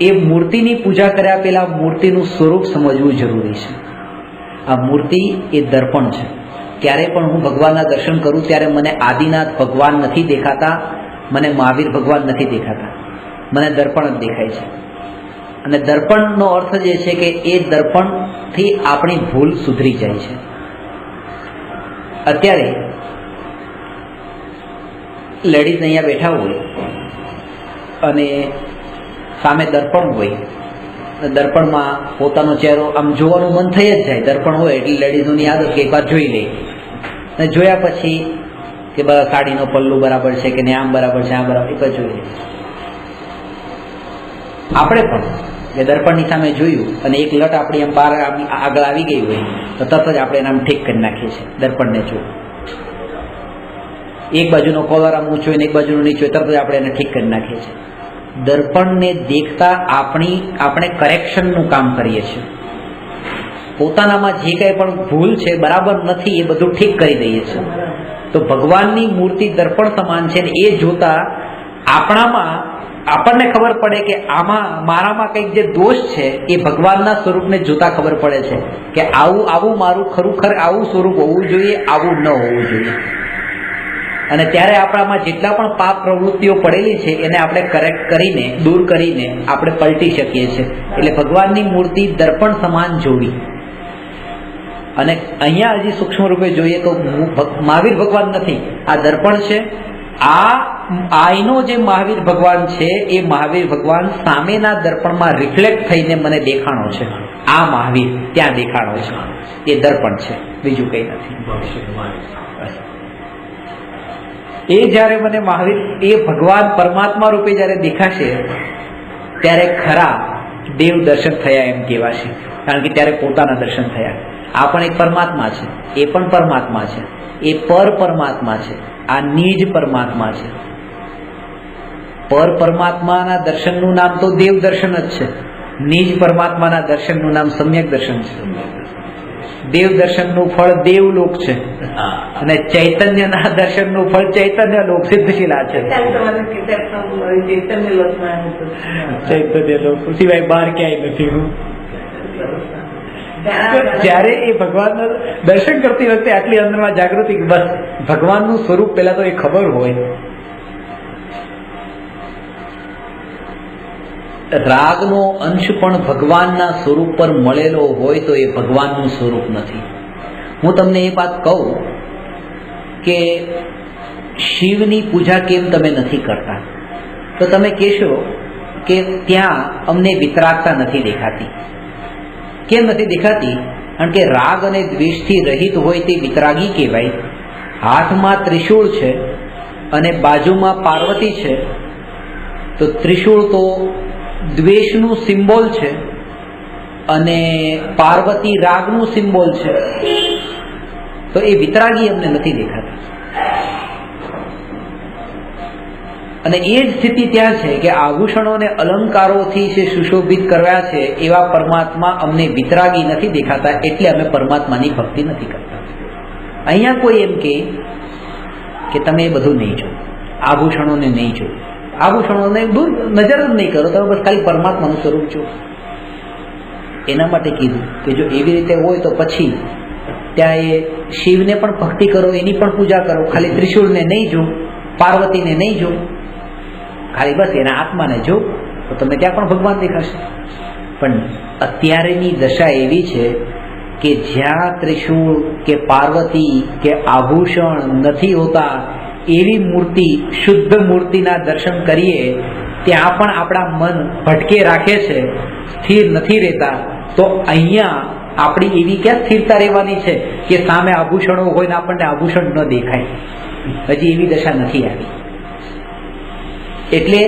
એ મૂર્તિની પૂજા કર્યા પહેલા મૂર્તિનું સ્વરૂપ સમજવું જરૂરી છે. આ મૂર્તિ એ દર્પણ છે. ક્યારે પણ હું ભગવાનના દર્શન કરું ત્યારે મને આદિનાથ ભગવાન નથી દેખાતા, મને મહાવીર ભગવાન નથી દેખાતા, મને દર્પણ જ દેખાય છે. અને દર્પણનો અર્થ જે છે કે એ દર્પણથી આપણી ભૂલ સુધરી જાય છે. અત્યારે લેડીઝ અહીંયા બેઠા હોય અને સામે દર્પણ હોય, દર્પણમાં પોતાનો ચહેરો આમ જોવાનું મન થઈ જ જાય. દર્પણ હોય એટલે લેડીઝોની આદત કે એક વાર જોઈ લે, અને જોયા પછી કે સાડીનો પલ્લુ બરાબર છે કે આમ બરાબર છે, આમ બરાબર, એક જ જોઈ લે. આપણે પણ કે દર્પણની સામે જોયું અને એક લટ આપણી આમ બહાર આગળ આવી ગઈ હોય તો તરત જ આપણે એને આમ ઠીક કરી નાખીએ છીએ. દર્પણને જો એક બાજુનો કોલર આમ ઊંચો હોય ને એક બાજુનો નીચો હોય, તરત જ આપણે એને ઠીક કરી નાખીએ છીએ. દર્પણને દેખતા આપણે કરેક્શનનું કામ કરીએ છીએ. પોતાનામાં જે કંઈ પણ ભૂલ છે, બરાબર નથી, એ બધું ઠીક કરી દઈએ છીએ. તો ભગવાનની મૂર્તિ દર્પણ સમાન છે ને એ જોતા આપણને ખબર પડે કે મારામાં કંઈક જે દોષ છે એ ભગવાનના સ્વરૂપને જોતા ખબર પડે છે કે આવું મારું ખરેખર આવું સ્વરૂપ હોવું જોઈએ, આવું ન હોવું જોઈએ. અને ત્યારે આપણામાં જેટલા પણ પાપ પ્રવૃત્તિઓ પડેલી છે એને આપણે કરેક્ટ કરીને, દૂર કરીને આપણે પલટી શકીએ છીએ. એટલે ભગવાનની મૂર્તિ દર્પણ સમાન જોવી. અને અહીંયા હજી સૂક્ષ્મ રૂપે જોઈએ તો મહાવીર ભગવાન નથી, આ દર્પણ છે. આઈનો જે મહાવીર ભગવાન છે એ મહાવીર ભગવાન સામેના દર્પણમાં રિફ્લેક્ટ થઈને મને દેખાણો છે. આ મહાવીર ત્યાં દેખાણો છે, એ દર્પણ છે, બીજું કઈ નથી. એ જયારે મને મહાવીર એ ભગવાન પરમાત્મા રૂપે જયારે દેખાશે ત્યારે ખરા દેવ દર્શન થયા એમ કહેવાશે. કારણ કે ત્યારે પોતાના દર્શન થયા. આ પણ એક પરમાત્મા છે, એ પણ પરમાત્મા છે, એ પરમાત્મા છે, આ નિજ પરમાત્મા છે. પરમાત્માના દર્શનનું નામ તો દેવ દર્શન જ છે. નિજ પરમાત્માના દર્શનનું નામ સમ્યક દર્શન છે. દેવ દર્શનનું ફળ દેવલોક છે અને ચૈતન્યના દર્શનનું ફળ ચૈતન્ય લોક સિદ્ધશીલા છે. ચૈતન્ય લોક સિવાય બહાર ક્યાંય નથી. જ્યારે એ ભગવાનનું દર્શન કરતી વખતે આટલી અંદરમાં જાગૃતિ, બસ ભગવાનનું સ્વરૂપ પેલા તો એ ખબર હોય. રાગનો અંશ પણ ભગવાનના સ્વરૂપ પર મળેલો હોય તો એ ભગવાનનું સ્વરૂપ નથી. હું તમને એ વાત કહું કે શિવની પૂજા કેમ તમે નથી કરતા, તો તમે કહેશો કે ત્યાં અમને વિતરાગતા નથી દેખાતી. કેમ નથી દેખાતી? કારણ કે રાગ અને દ્વેષથી રહિત હોય તે વિતરાગી કહેવાય. હાથમાં ત્રિશૂળ છે અને બાજુમાં પાર્વતી છે, તો ત્રિશૂળ તો દ્વેષનું સિમ્બોલ છે અને પાર્વતી રાગનું સિમ્બોલ છે, તો એ વિતરાગી અમને નથી દેખાતા. અને એ જ સ્થિતિ ત્યાં છે કે આભૂષણો અને અલંકારોથી જે સુશોભિત કર્યા છે એવા પરમાત્મા અમને વિતરાગી નથી દેખાતા, એટલે અમે પરમાત્માની ભક્તિ નથી કરતા. અહીંયા કોઈ એમ કે તમે એ બધું નહીં જો, આભૂષણોને નહીં જો, આભૂષણોને દૂર નજર જ નહીં કરો, તમે બસ ખાલી પરમાત્માનું સ્વરૂપ જો. એના માટે કીધું કે જો એવી રીતે હોય તો પછી ત્યાં એ શિવને પણ ભક્તિ કરો, એની પણ પૂજા કરો, ખાલી ત્રિશૂળને નહીં જો, પાર્વતીને નહીં જો, ખાલી બસ એના આત્માને જો, તો તમે ત્યાં પણ ભગવાન દેખાશે. પણ અત્યારેની દશા એવી છે કે જ્યાં ત્રિશૂળ કે પાર્વતી કે આભૂષણ નથી હોતા એવી મૂર્તિ, શુદ્ધ મૂર્તિના દર્શન કરીએ ત્યાં પણ આપણા મન ભટકે રાખે છે, સ્થિર નથી રહેતા. તો અહીંયા આપણી એવી ક્યાં સ્થિરતા રહેવાની છે કે સામે આભૂષણો હોય ને આપણને આભૂષણ ન દેખાય? હજી એવી દશા નથી આવી. એટલે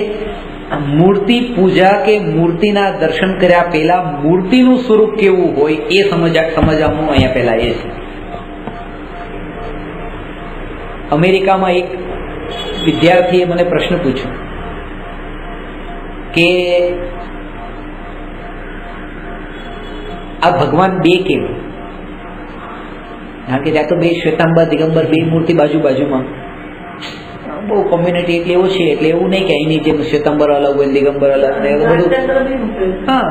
મૂર્તિ પૂજા કે મૂર્તિના દર્શન કર્યા પહેલા મૂર્તિનું સ્વરૂપ કેવું હોય એ સમજવાનું અહીંયા પહેલા એ છે. અમેરિકામાં એક વિદ્યાર્થીએ મને પ્રશ્ન પૂછ્યો કે આ ભગવાન બે કેમ? કારણ કે ત્યાં તો બે શ્વેતાંબર દિગંબર બે મૂર્તિ બાજુમાં, બહુ કોમ્યુનિટી એટલી ઓછી, એટલે એવું નહીં કે અહીંની જેમ શ્વેતાંબર અલગ હોય દિગંબર અલગ ને બધું. હા,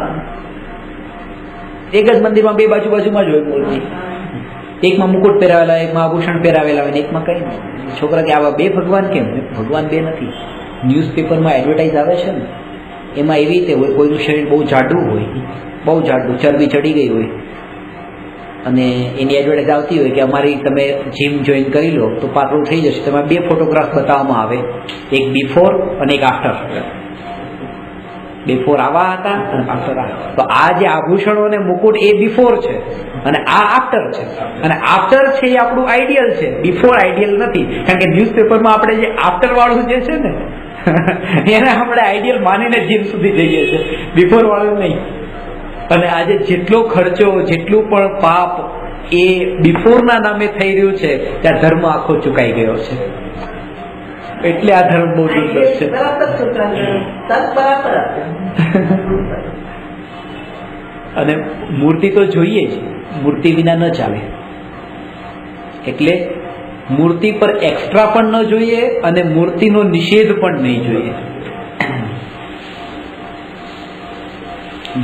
એક જ મંદિરમાં બે બાજુમાં જ હોય મૂર્તિ. એકમાં મુકુટ પહેરાવેલા, એકમાં આભૂષણ પહેરાવેલા હોય, એકમાં કઈ નહીં. છોકરા કે આવા બે ભગવાન કેમ? ભગવાન બે નથી. ન્યૂઝપેપરમાં એડવર્ટાઇઝ આવે છે ને, એમાં એવી રીતે હોય, કોઈનું શરીર બહુ જાડું હોય, બહુ જાડું, ચરબી ચડી ગઈ હોય, અને એની એડવર્ટાઇઝ આવતી હોય કે અમારી તમે જીમ જોઈન કરી લો તો પાતળું થઈ જશે. તમારે બે ફોટોગ્રાફ બતાવવામાં આવે, એક બિફોર અને એક આફ્ટર. બિફોર આવા હતા અને આફ્ટર આ. તો આ જે આભૂષણો અને મુકુટ એ બિફોર છે અને આ આફ્ટર છે. અને આફ્ટર છે એ આપણું આઈડિયલ છે, બિફોર આઈડિયલ નથી. કારણ કે ન્યૂઝપેપરમાં આપણે જે આફ્ટર વાળું જે છે ને એને આપણે આઈડિયલ માનીને જીમ સુધી જઈએ છીએ, બિફોર વાળું નહીં. અને આજે જેટલો ખર્ચો, જેટલું પણ પાપ એ બિફોરના નામે થઈ રહ્યું છે, ત્યાં ધર્મ આખો ચુકાઈ ગયો છે. એટલે આ ધર્મ બહુ દુર્લભ છે. અને મૂર્તિ તો જોઈએ જ, મૂર્તિ વિના ન ચાલે. એટલે મૂર્તિ પર એક્સ્ટ્રા પણ ન જોઈએ અને મૂર્તિનો નિષેધ પણ નહીં જોઈએ.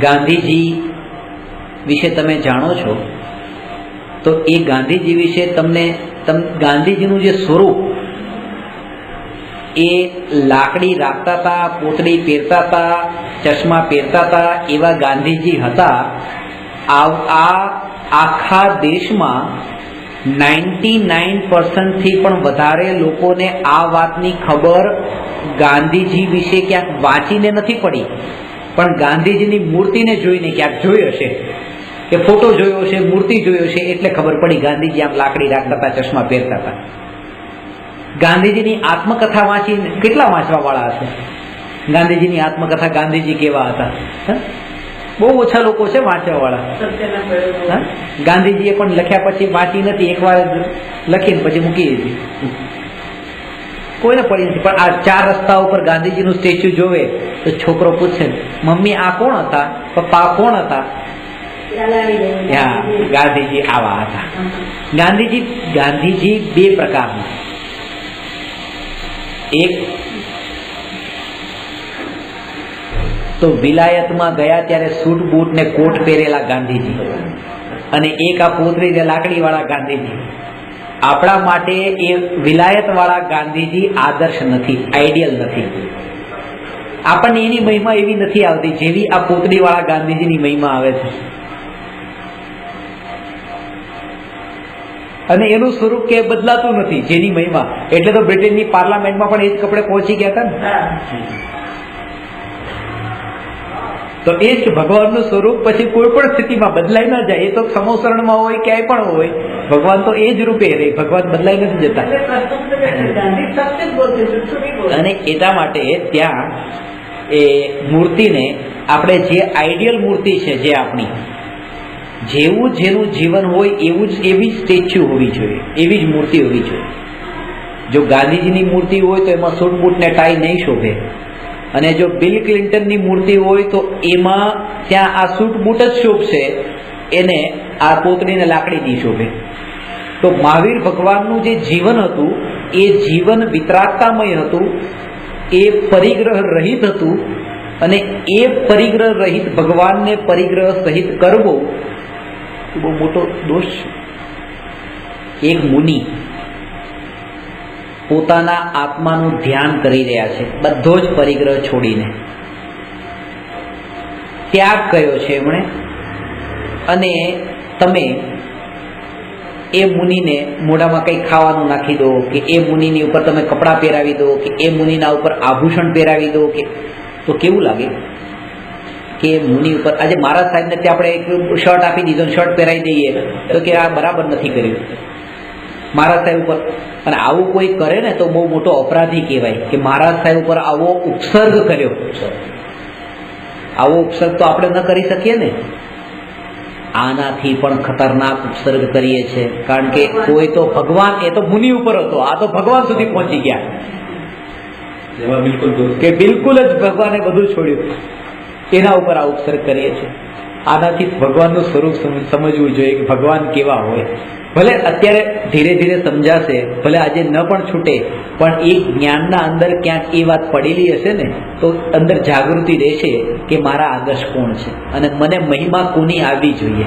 ગાંધીજી વિશે તમે જાણો છો તો એ ગાંધીજી વિશે ગાંધીજીનું જે સ્વરૂપ, એ લાકડી રાખતા હતા, પોતડી પહેરતા હતા, ચશ્મા પહેરતા હતા, એવા ગાંધીજી હતા. આ આખા દેશમાં 99% થી પણ વધારે લોકોને આ વાતની ખબર ગાંધીજી વિશે ક્યાંક વાંચીને નથી પડી, પણ ગાંધીજીની મૂર્તિને જોઈને ક્યાંક જોઈ હશે, કે ફોટો જોયો હશે, મૂર્તિ જોયો હશે, એટલે ખબર પડી ગાંધીજી આમ લાકડી રાખતા હતા, ચશ્મા પહેરતા હતા. ગાંધીજીની આત્મકથા વાંચીને કેટલા વાંચવા વાળા હશે? ગાંધીજીની આત્મકથા, ગાંધીજી કેવા હતા, બહુ ઓછા લોકો છે વાંચવા વાળા. ગાંધીજીએ પણ લખ્યા પછી વાંચી નથી, એકવાર લખીને પછી મૂકી દીધી, કોઈને પડી નથી. પણ આ 4 રસ્તા ઉપર ગાંધીજીનું સ્ટેચ્યુ જોવે તો છોકરો પૂછે, મમ્મી આ કોણ હતા, પપ્પા આ કોણ હતા? ગાંધીજી આવા હતા. ગાંધીજી 2 પ્રકારના, એક તો વિલાયતમાં ગયા ત્યારે સૂટ બૂટ ને કોટ પહેરેલા ગાંધીજી, અને એક આ પોતરી ને લાકડી વાળા ગાંધીજી. આપણા માટે એ વિલાયત વાળા ગાંધીજી આદર્શ નથી, આઈડિયલ નથી. આપણને એની મહિમા એવી નથી આવતી જેવી આ પોતરી વાળા ગાંધીજીની મહિમા આવે છે. અને એનું સ્વરૂપ કે બદલાતું નથી, જેની મહિમા. એટલે તો બ્રિટનની પાર્લામેન્ટમાં પણ એ જ કપડે પહોંચી ગયા હતા ને. તો એ જ ભગવાનનું સ્વરૂપ પછી કોઈ પણ સ્થિતિમાં બદલાઈ ના જાય. એ તો સમોસરણમાં હોય, ક્યાંય પણ હોય, ભગવાન તો એ જ રૂપે રહે, ભગવાન બદલાઈ નથી જતા. અને એટલા માટે ત્યાં એ મૂર્તિને આપણે જે આઈડિયલ મૂર્તિ છે, જે આપણી જેવું જેનું જીવન હોય એવું જ, એવી જ સ્ટેચ્યુ હોવી જોઈએ, એવી જ મૂર્તિ હોવી જોઈએ. જો ગાંધીજીની મૂર્તિ હોય તો એમાં સૂટ બૂટ ને ટાઈ નહીં શોભે, અને જો બિલ ક્લિન્ટનની મૂર્તિ હોય તો એમાં ત્યાં આ સૂટ બૂટ જ શોભશે, એને આ પોતળીને લાકડી નહીં શોભે. તો મહાવીર ભગવાનનું જે જીવન હતું એ જીવન વિતરાગતામય હતું, એ પરિગ્રહ રહિત હતું, અને એ પરિગ્રહ રહિત ભગવાનને પરિગ્રહ સહિત કરવો એ બહુ મોટો દોષ છે. એક મુનિ પોતાના આત્માનું ધ્યાન કરી રહ્યા છે, બધો જ પરિગ્રહ છોડીને ત્યાગ કર્યો છે એમણે, અને તમે એ મુનિને મોઢામાં કંઈ ખાવાનું નાખી દો, કે એ મુનિની ઉપર તમે કપડાં પહેરાવી દો, કે એ મુનિના ઉપર આભૂષણ પહેરાવી દો, કે તો કેવું લાગે કે મુનિ ઉપર. આજે મહારાજ સાહેબને ત્યાં આપણે એક શર્ટ આપી દીધો, શર્ટ પહેરાવી દઈએ તો કે આ બરાબર નથી કર્યું મહારાજ સાહેબ ઉપર. અને આવું કોઈ કરે ને તો બહુ મોટો અપરાધી કહેવાય, કે મહારાજ સાહેબ ઉપર આવો ઉપસર્ગ કર્યો. આવો ઉપસર્ગ તો આપણે ન કરી શકીએ ને. આનાથી પણ ખતરનાક ઉપસર્ગ કરીએ છીએ, કારણ કે કોઈ તો ભગવાન, એ તો મુનિ ઉપર હતો, આ તો ભગવાન સુધી પહોંચી ગયા, કે બિલકુલ જ ભગવાને બધું છોડ્યું, એના ઉપર આ ઉપસર્ગ કરીએ છીએ. આનાથી ભગવાનનું સ્વરૂપ સમજવું જોઈએ કે ભગવાન કેવા હોય. ભલે અત્યારે ધીરે ધીરે સમજાશે, ભલે આજે ન પણ છૂટે, પણ એ જ્ઞાનના અંદર ક્યાંક એ વાત પડેલી હશે ને તો અંદર જાગૃતિ રહેશે કે મારા આદર્શ કોણ છે અને મને મહિમા કોની આવવી જોઈએ.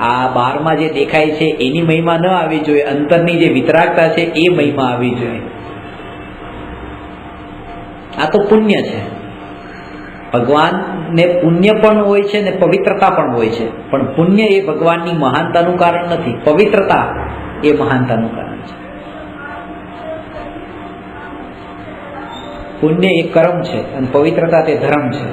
આ બહારમાં જે દેખાય છે એની મહિમા ન આવવી જોઈએ, અંતરની જે વિતરાગતા છે એ મહિમા આવવી જોઈએ. આ તો પુણ્ય છે. ભગવાનને પુણ્ય પણ હોય છે ને પવિત્રતા પણ હોય છે, પણ પુણ્ય એ ભગવાનની મહાનતાનું કારણ નથી, પવિત્રતા એ મહાનતાનું કારણ છે. પુણ્ય એ કર્મ છે અને પવિત્રતા તે ધર્મ છે.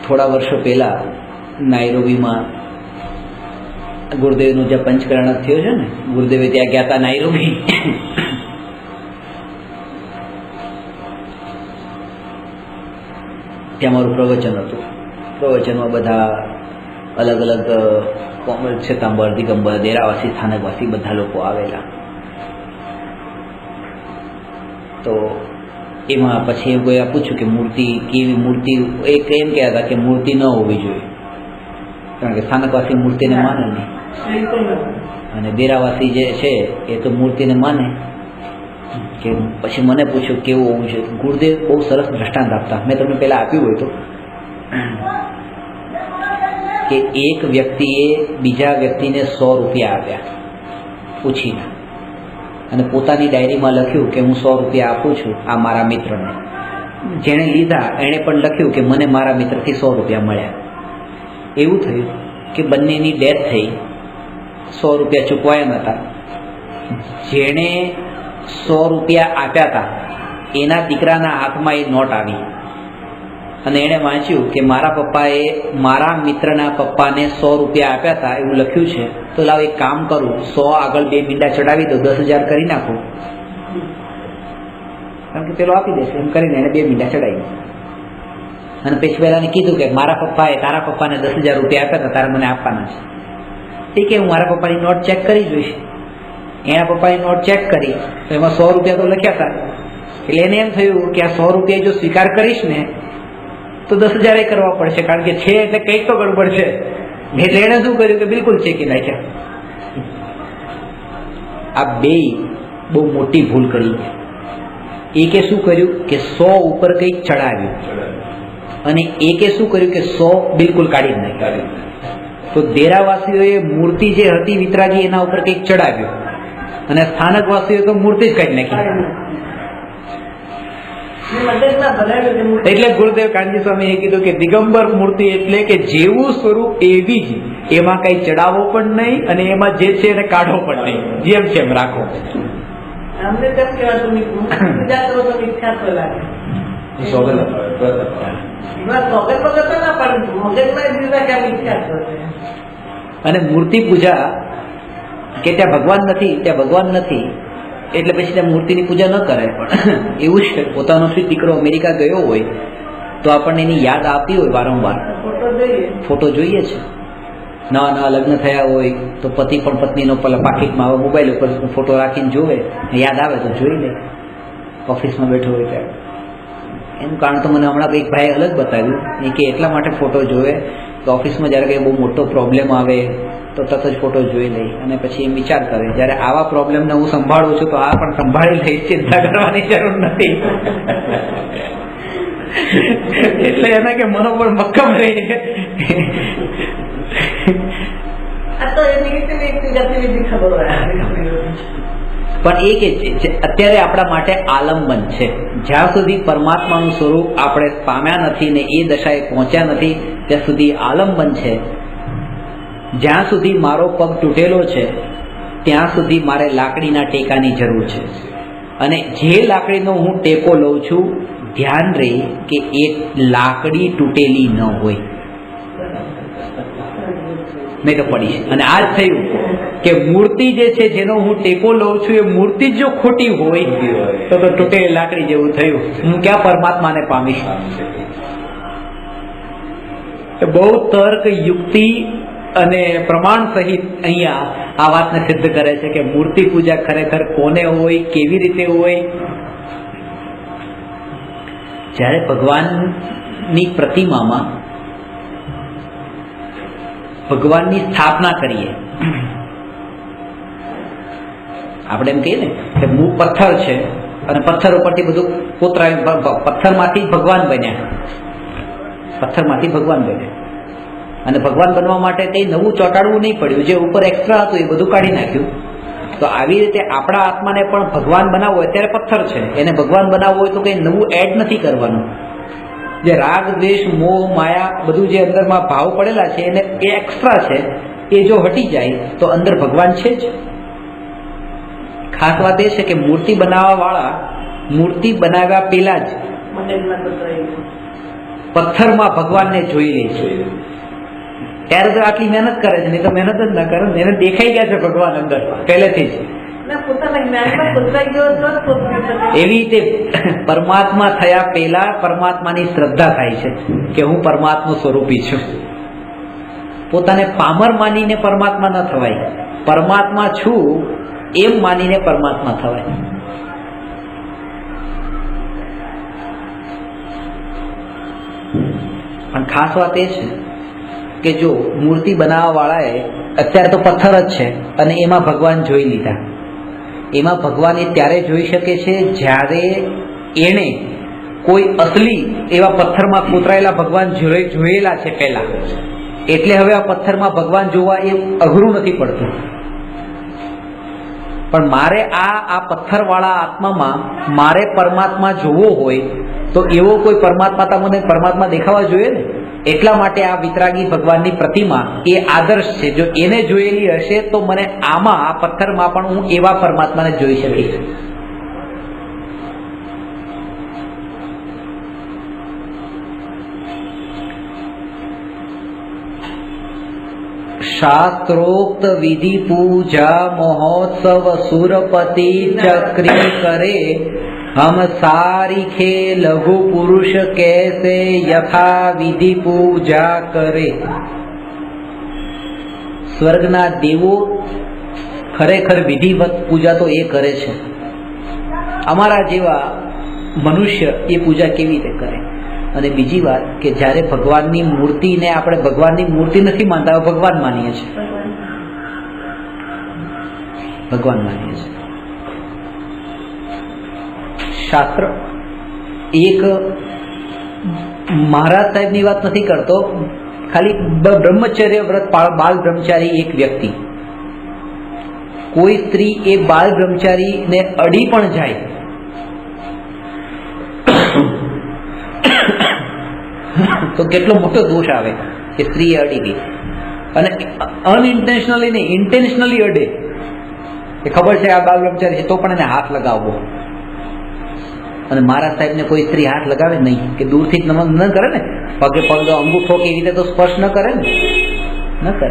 થોડા વર્ષો પહેલા નાયરોબીમાં ગુરુદેવનું જે પંચકરણ થયો છે ને, ગુરુદેવે ત્યાં ગયા હતા નાયરોબી. ત્યાં મારું પ્રવચન હતું. પ્રવચનમાં બધા અલગ અલગ શ્વેતાંબર, દિગંબર, દેરાવાસી, સ્થાનકવાસી બધા લોકો આવેલા. તો એમાં પછી એવું કોઈ પૂછ્યું કે મૂર્તિ કેવી, મૂર્તિ એક એમ કહેતા હતા કે મૂર્તિ ન હોવી જોઈએ, કારણ કે સ્થાનકવાસી મૂર્તિને માને નહીં, અને દેરાવાસી જે છે એ તો મૂર્તિને માને. કે પછી મને પૂછ્યું કેવું હોવું છે. ગુરુદેવ બહુ સરસ દ્રષ્ટાંત આપતા, મેં તમને પહેલાં આપ્યું હોય તો, કે એક વ્યક્તિએ બીજા વ્યક્તિને 100 રૂપિયા આપ્યા પૂછીને, અને પોતાની ડાયરીમાં લખ્યું કે હું 100 રૂપિયા આપું છું આ મારા મિત્રને. જેણે લીધા એણે પણ લખ્યું કે મને મારા મિત્રથી 100 રૂપિયા મળ્યા. એવું થયું કે બંનેની ડેથ થઈ, 100 રૂપિયા ચૂકવાયા નહોતા. જેણે 100 રૂપિયા આપ્યા હતા એના દીકરાના હાથમાં એ નોટ આવી અને એણે વાંચ્યું કે મારા પપ્પાએ મારા મિત્રના પપ્પાને 100 રૂપિયા આપ્યા હતા એવું લખ્યું છે, તો લાવ એક કામ કરું, 100 આગળ 2 મીંડા ચડાવી દો, 10,000 કરી નાખું, કારણ કે પેલો આપી દેશે. એમ કરીને એને 2 મીંડા ચડાવી. અને પછી પહેલાને કીધું કે મારા પપ્પાએ તારા પપ્પાને 10,000 રૂપિયા આપ્યા હતા, તારે મને આપવાના છે. તે કે હું મારા પપ્પાની નોટ ચેક કરી જોઈશ. એના પપ્પાની નોટ ચેક કરી તો એમાં 100 રૂપિયા તો લખ્યા હતા. એટલે એને એમ થયું કે આ 100 રૂપિયા જો સ્વીકાર કરીશ ને તો 10,000 કરવા પડશે, કારણ કે છે એટલે કંઈક તો ગડબડ છે. એટલે એને શું કર્યું કે બિલકુલ ચેકી નાખ્યા. આ બે બહુ મોટી ભૂલ કરી. એકે શું કર્યું કે 100 ઉપર કંઈક ચડાવ્યું, અને એકે શું કર્યું કે 100 બિલકુલ કાઢી જ નાખ્યા. તો દેરાવાસીઓએ મૂર્તિ જે હતી વિતરાગી એના ઉપર કંઈક ચડાવ્યું, અને સ્થાનક વાસીઓએ તો મૂર્તિ જ કાઢી નાખી. એટલે ગુરુદેવ કાનજી સ્વામીએ કીધું કે દિગંબર મૂર્તિ એટલે કે જેવું સ્વરૂપ એવી જ, એમાં કઈ ચડાવો પણ નહીં અને એમાં જે છે એને કાઢો પણ નહીં, જેમ છે એમ રાખો. અને મૂર્તિ પૂજા કે ત્યાં ભગવાન નથી, ત્યાં ભગવાન નથી એટલે પછી ત્યાં મૂર્તિની પૂજા ન કરે. પણ એવું છે, પોતાનો શ્રી દીકરો અમેરિકા ગયો હોય તો આપણને એની યાદ આવતી હોય વારંવાર, ફોટો જોઈએ છે. નવા નવા લગ્ન થયા હોય તો પતિ પણ પત્નીનો પેલા પાકીટમાં મોબાઈલ ઉપર ફોટો રાખીને જોવે, યાદ આવે તો જોઈ લે. ઓફિસમાં બેઠો હોય ત્યારે એનું કારણ તો મને હમણાં એક ભાઈએ અલગ બતાવ્યું એ કે એટલા માટે ફોટો જોવે કે ઓફિસમાં જ્યારે કંઈ બહુ મોટો પ્રોબ્લેમ આવે તો તરત જ ફોટો જોઈ લઈ અને પછી એમ વિચાર કરે જ્યારે આવા પ્રોબ્લેમને હું સંભાળું છું તો આ પણ સંભાળી લઈશ, ચિંતા કરવાની જરૂર નથી. એટલે એને કે મનોબળ મક્કમ રહે. પણ એ કે અત્યારે આપણા માટે આલંબન છે. જ્યાં સુધી પરમાત્માનું સ્વરૂપ આપણે પામ્યા નથી ને એ દશાએ પહોંચ્યા નથી ત્યાં સુધી આલંબન છે. જ્યાં સુધી મારો પગ તૂટેલો છે ત્યાં સુધી મારે લાકડીના ટેકાની જરૂર છે. અને જે લાકડીનો હું ટેકો લઉં છું ધ્યાન રહે કે એ લાકડી તૂટેલી ન હોય, નહીં તો પડી. અને આ જ થયું કે મૂર્તિ જે છે જેનો હું ટેકો લઉં છું એ મૂર્તિ જો ખોટી હોય તો તૂટેલી લાકડી જેવું થયું. હું ક્યાં પરમાત્માને પામીશ? બહુ તર્ક યુક્તિ અને પ્રમાણ સહિત અહીંયા આ વાતને સિદ્ધ કરે છે કે મૂર્તિ પૂજા ખરેખર કોને હોય, કેવી રીતે હોય. જ્યારે ભગવાનની પ્રતિમામાં ભગવાનની સ્થાપના કરીએ, આપણે એમ કહીએ ને કે પથ્થર છે અને પથ્થર ઉપરથી બધું કોતરાયું, પથ્થરમાંથી ભગવાન બન્યા, પથ્થરમાંથી ભગવાન બન્યા. અને ભગવાન બનવા માટે કંઈ નવું ચોંટાડવું નહીં પડ્યું, જે ઉપર એક્સ્ટ્રા હતું એ બધું કાઢી નાખ્યું. તો આવી રીતે આપણા આત્માને પણ ભગવાન બનાવવો હોય ત્યારે પથ્થર છે, એને ભગવાન બનાવવું હોય તો કંઈ નવું એડ નથી કરવાનું. જે રાગ દ્વેષ મોહ માયા બધું જે અંદરમાં ભાવ પડેલા છે એને એ એક્સ્ટ્રા છે, એ જો હટી જાય તો અંદર ભગવાન છે જ. ખાસ વાત એ છે કે મૂર્તિ બનાવવા વાળા મૂર્તિ બનાવ્યા પહેલા જ પથ્થરમાં ભગવાનને જોઈ લે છે. ત્યારે તો આટલી મહેનત કરે છે, નહીં તો મહેનત જ ના કરે. એને દેખાઈ ગયા છે ભગવાન અંદર પહેલેથી જ. એવી રીતે પરમાત્મા થયા પહેલા પરમાત્માની શ્રદ્ધા થાય છે કે હું પરમાત્મા સ્વરૂપી છું. પોતાને પામર માનીને પરમાત્મા ન થવાય, પરમાત્મા છું એમ માનીને પરમાત્મા થવાય. પણ ખાસ વાત એ છે કે જો મૂર્તિ બનાવવા વાળાએ અત્યારે તો પથ્થર જ છે અને એમાં ભગવાન જોઈ લીધા. એમાં ભગવાન એ ત્યારે જોઈ શકે છે જ્યારે એણે કોઈ અસલી એવા પથ્થરમાં કોતરાયેલા ભગવાન જોયેલા છે પહેલા, એટલે હવે આ પથ્થરમાં ભગવાન જોવા એ અઘરું નથી પડતું. પણ મારે આ પથ્થરવાળા આત્મામાં મારે પરમાત્મા જોવો હોય તો એવો કોઈ પરમાત્મા મને પરમાત્મા દેખાવા જોઈએ ને. એટલા માટે આ વિતરાગી ભગવાનની પ્રતિમા એ આદર્શ છે. જો એને જોયેલી હશે તો મને આમાં આ પથ્થરમાં પણ હું એવા પરમાત્માને જોઈ શકીશ. शास्त्रोक्त विधि पूजा महोत्सव सुरपति चक्री करे हम सारिखे लघु पुरुष कैसे यथा विधि पूजा करे. સ્વર્ગના દેવો ખરેખર વિધિવત પૂજા તો એ કરે છે. અમારા જેવા મનુષ્ય એ પૂજા કેવી રીતે કરે? અને બીજી વાત કે જ્યારે ભગવાનની મૂર્તિને આપણે ભગવાનની મૂર્તિ નથી માનતા, ભગવાન માનીએ છીએ. ભગવાન માનીએ છીએ. શાસ્ત્ર એક મહારાજ સાહેબની વાત નથી કરતો, ખાલી બ્રહ્મચર્ય વ્રત બાલ બ્રહ્મચારી એક વ્યક્તિ, કોઈ સ્ત્રી એ બાલ બ્રહ્મચારીને અડી પણ જાય તો કેટલો મોટો દોષ આવે કે સ્ત્રીએ અડી ગઈ. અને અનઇન્ટેન્શનલી નહીં, ઇન્ટેન્શનલી અડે, એ ખબર છે આ બાલ બ્રહ્મચારી છે તો પણ એને હાથ લગાવવો. અને મારા સાહેબને કોઈ સ્ત્રી હાથ લગાવે નહીં, કે દૂરથી જ નમન ન કરે ને, પગે પગ અંગૂઠો કે એવી રીતે તો સ્પર્શ ન કરે ને, ન કરે.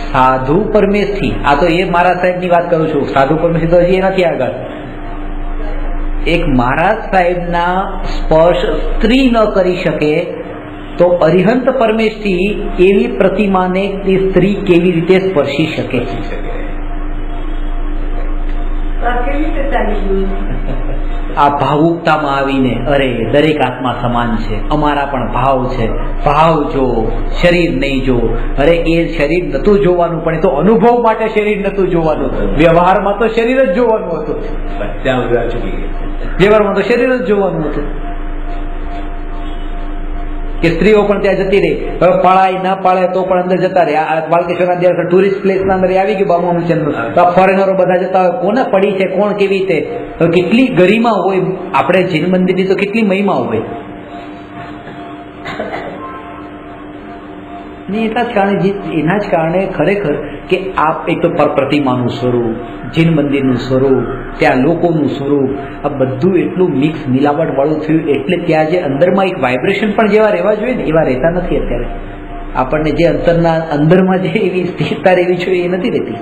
સાધુ પરમેશથી, આ તો એ મારા સાહેબની વાત કરું છું, સાધુ પરમેશથી તો હજી નથી આગળ. એક મહારાજ સાહેબના સ્પર્શ સ્ત્રી ન કરી શકે તો અરિહંત પરમેશથી એવી પ્રતિમાને સ્ત્રી કેવી રીતે સ્પર્શી શકે? આ ભાવુકતામાં આવીને અરે દરેક આત્મા સમાન છે, અમારા પણ ભાવ છે, ભાવ જો, શરીર નહીં જો. અરે એ શરીર નતું જોવાનું, પણ એ તો અનુભવ માટે શરીર નતું જોવાનું, વ્યવહારમાં તો શરીર જ જોવાનું હતું. વ્યવહારમાં તો શરીર જ જોવાનું હતું. કે સ્ત્રીઓ પણ ત્યાં જતી રહી, હવે પળાય ના પાળે તો પણ અંદર જતા રહે. આ બાલકેશ્વરના દિવસે ટુરિસ્ટ પ્લેસ ના અંદર આવી ગયું બામુનું, તો ફોરેનરો બધા જતા હોય, કોને પડી છે, કોણ કેવી રીતે, કેટલી ગરિમા હોય. આપણે જૈન મંદિરની તો કેટલી મહિમા હોય. એના જ કારણે ખરેખર કે આ એક તો પ્રતિમાનું સ્વરૂપ, જૈન મંદિરનું સ્વરૂપ, ત્યાં લોકોનું સ્વરૂપ, આ બધું એટલું મિક્સ મિલાવટ વાળું થયું. એટલે ત્યાં જે અંદરમાં એક વાઇબ્રેશન પણ જેવા રહેવા જોઈએ ને એવા રહેતા નથી અત્યારે. આપણને જે અંતરના અંદરમાં જે એવી સ્થિરતા રહેવી જોઈએ એ નથી રહેતી.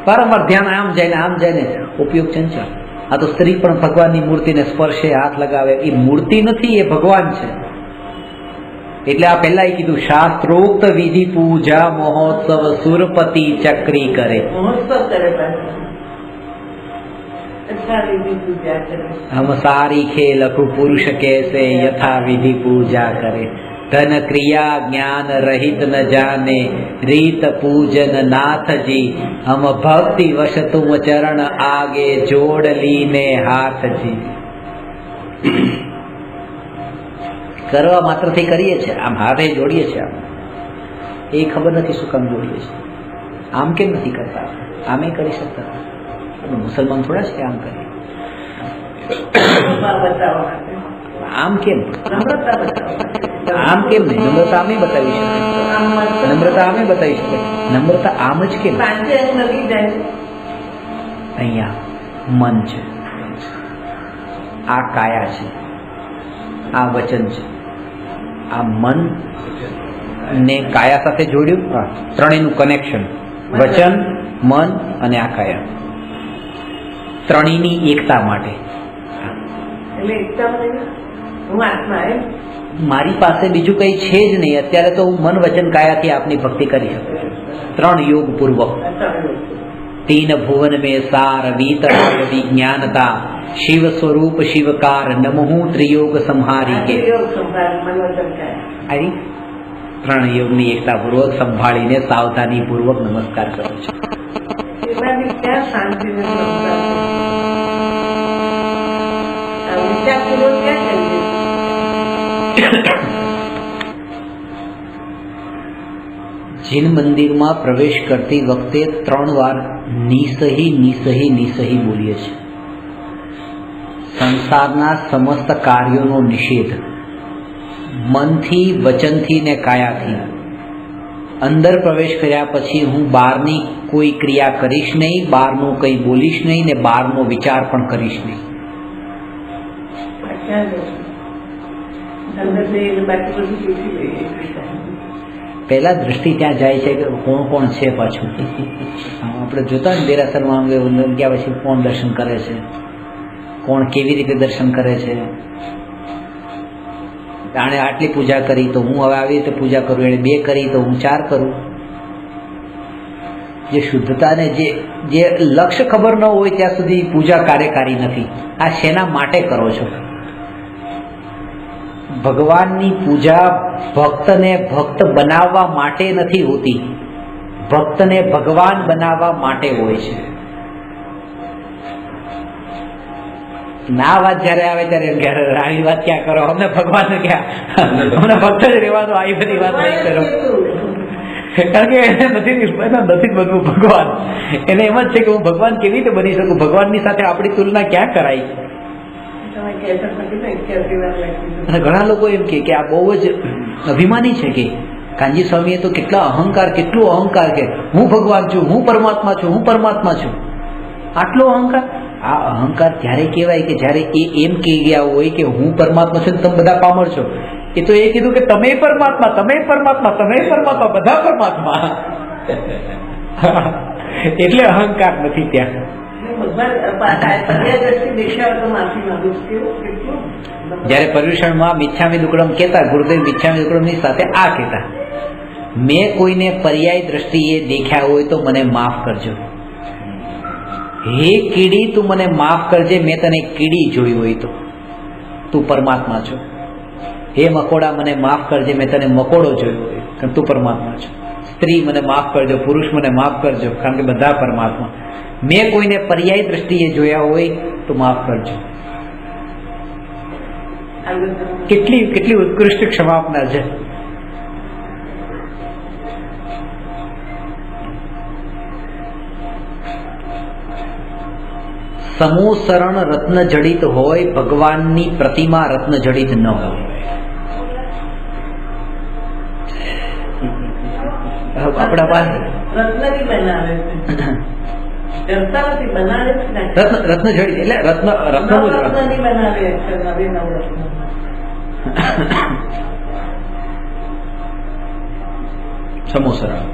વારંવાર ધ્યાન આમ જાય ને આમ જાય ને, ઉપયોગ ચંચળ. આ તો સ્ત્રી પણ ભગવાનની મૂર્તિને સ્પર્શે, હાથ લગાવે. એ મૂર્તિ નથી, એ ભગવાન છે. એટલે આ પહેલા કીધું શાસ્ત્રોક્ત વિધિ પૂજા મહોત્સવ સુરપતિ ચક્રી કરે. હમ સારી ખે લઘુ પુરુષ कैसे यथा विधि पूजा करे. धन क्रिया ज्ञान रहित न जाने रीत पूजन नाथ जी. हम भक्ति वश तुम चरण आगे जोड़ लीने हाथ जी. કરવા માત્રથી કરીએ છીએ, આમ હાથે જોડીએ છીએ, આમ એ ખબર નથી શું કામ જોડીએ છીએ. આમ કેમ નથી કરતા? આમે કરી શકતા. મુસલમાન થોડા છે આમ કરીએ. આમ કેમ? આમ કેમ નહીં? નમ્રતા આમે બતાવી શકે, નમ્રતા આમે બતાવી શકે. નમ્રતા આમ જ કેમ? અહીંયા મન છે, આ કાયા છે, આ વચન છે. આ મન ને કાયા સાથે જોડ્યું, ત્રણેયનું કનેક્શન, વચન, મન અને આ કાયા, ત્રણેયની એકતા માટે. મારી પાસે બીજું કઈ છે જ નહીં અત્યારે, તો હું મન વચન કાયાથી આપની ભક્તિ કરી શકું છું. ત્રણ યોગ પૂર્વક. तीन भुवन में सार वीतराग विज्ञानता शिव स्वरूप शिवकार नमहु त्रियोग संहारी के. ત્રણ યોગની એકતા પૂર્વક સંભાળીને સાવધાની પૂર્વક નમસ્કાર કરું છું. જીન મંદિરમાં પ્રવેશ કરતી વખતે 3 વાર નિસહી નિસહી નિસહી બોલીએ છીએ. સંસારના સમસ્ત કાર્યોનો નિષેધ મનથી, વચનથી ને કાયાથી. અંદર પ્રવેશ કર્યા પછી હું બહારની કોઈ ક્રિયા કરીશ નહીં, બહારનું કંઈ બોલીશ નહીં ને બહારનો વિચાર પણ કરીશ નહીં. પહેલા દ્રષ્ટિ ત્યાં જાય છે કે કોણ કોણ છે. પાછું આપણે જોતા ને દેરાસરમાં ગયા પછી કોણ દર્શન કરે છે, કોણ કેવી રીતે દર્શન કરે છે. આણે આટલી પૂજા કરી તો હું હવે આવી રીતે પૂજા કરું, એણે 2 કરી તો હું 4 કરું. જે શુદ્ધતાને જે લક્ષ્ય ખબર ન હોય ત્યાં સુધી પૂજા કાર્યકારી નથી. આ શેના માટે કરો છો? ભગવાનની પૂજા ભક્તને ભક્ત બનાવવા માટે નથી હોતી, ભક્તને ભગવાન બનાવવા માટે હોય છે. ના વાત જયારે આવે ત્યારે આવી વાત ક્યાં કરો, અમને ભગવાન ક્યાં, અમને ભક્ત જ રહેવાનું, આવી બધી વાત નહીં કરો. કારણ કે એને નથી બનવું ભગવાન. એને એમ જ છે કે હું ભગવાન કેવી રીતે બની શકું? ભગવાનની સાથે આપણી તુલના ક્યાં કરાય? અને ઘણા લોકો એમ કે આ બહુ જ અભિમાની છે કે કાનજી સ્વામીએ તો કેટલા અહંકાર, કેટલો અહંકાર કે હું ભગવાન છું, હું પરમાત્મા છું, હું પરમાત્મા છું. આટલો અહંકાર? આ અહંકાર ત્યારે કહેવાય કે જ્યારે એ એમ કહી ગયા હોય કે હું પરમાત્મા છું, તમે બધા પામર છો. એ તો એ કીધું કે તમે પરમાત્મા, તમે પરમાત્મા, તમે પરમાત્મા, બધા પરમાત્મા. એટલે અહંકાર નથી ત્યાં. જયારે પર્યુષણમાં મિચ્છામિ દુક્કડમ કહેતા, ગુરુદેવ મિચ્છામિ દુક્કડમની સાથે આ કહેતા, મેં કોઈને પર્યાય દ્રષ્ટિએ દેખ્યા હોય તો મને માફ કરજો. હે કીડી, તું મને માફ કરજે, મેં તને કીડી જોઈ હોય તો, તું પરમાત્મા છો. હે મકોડા, મને માફ કરજે, મેં તને મકોડો જોયો હોય, કારણ તું પરમાત્મા છો. સ્ત્રી, મને માફ કરજો. પુરુષ, મને માફ કરજો, કારણ કે બધા પરમાત્મા. મેં કોઈને પર્યાય દ્રષ્ટિએ જોયા હોય તો માફ કરજો. કેટલી કેટલી ઉત્કૃષ્ટ ક્ષમાપના છે. સમૂહ શરણ રત્ન જડિત હોય, ભગવાનની પ્રતિમા રત્ન જડિત ન હોય. આપણા પાસે રત્ન જડિત એટલે સમૂહ શરણ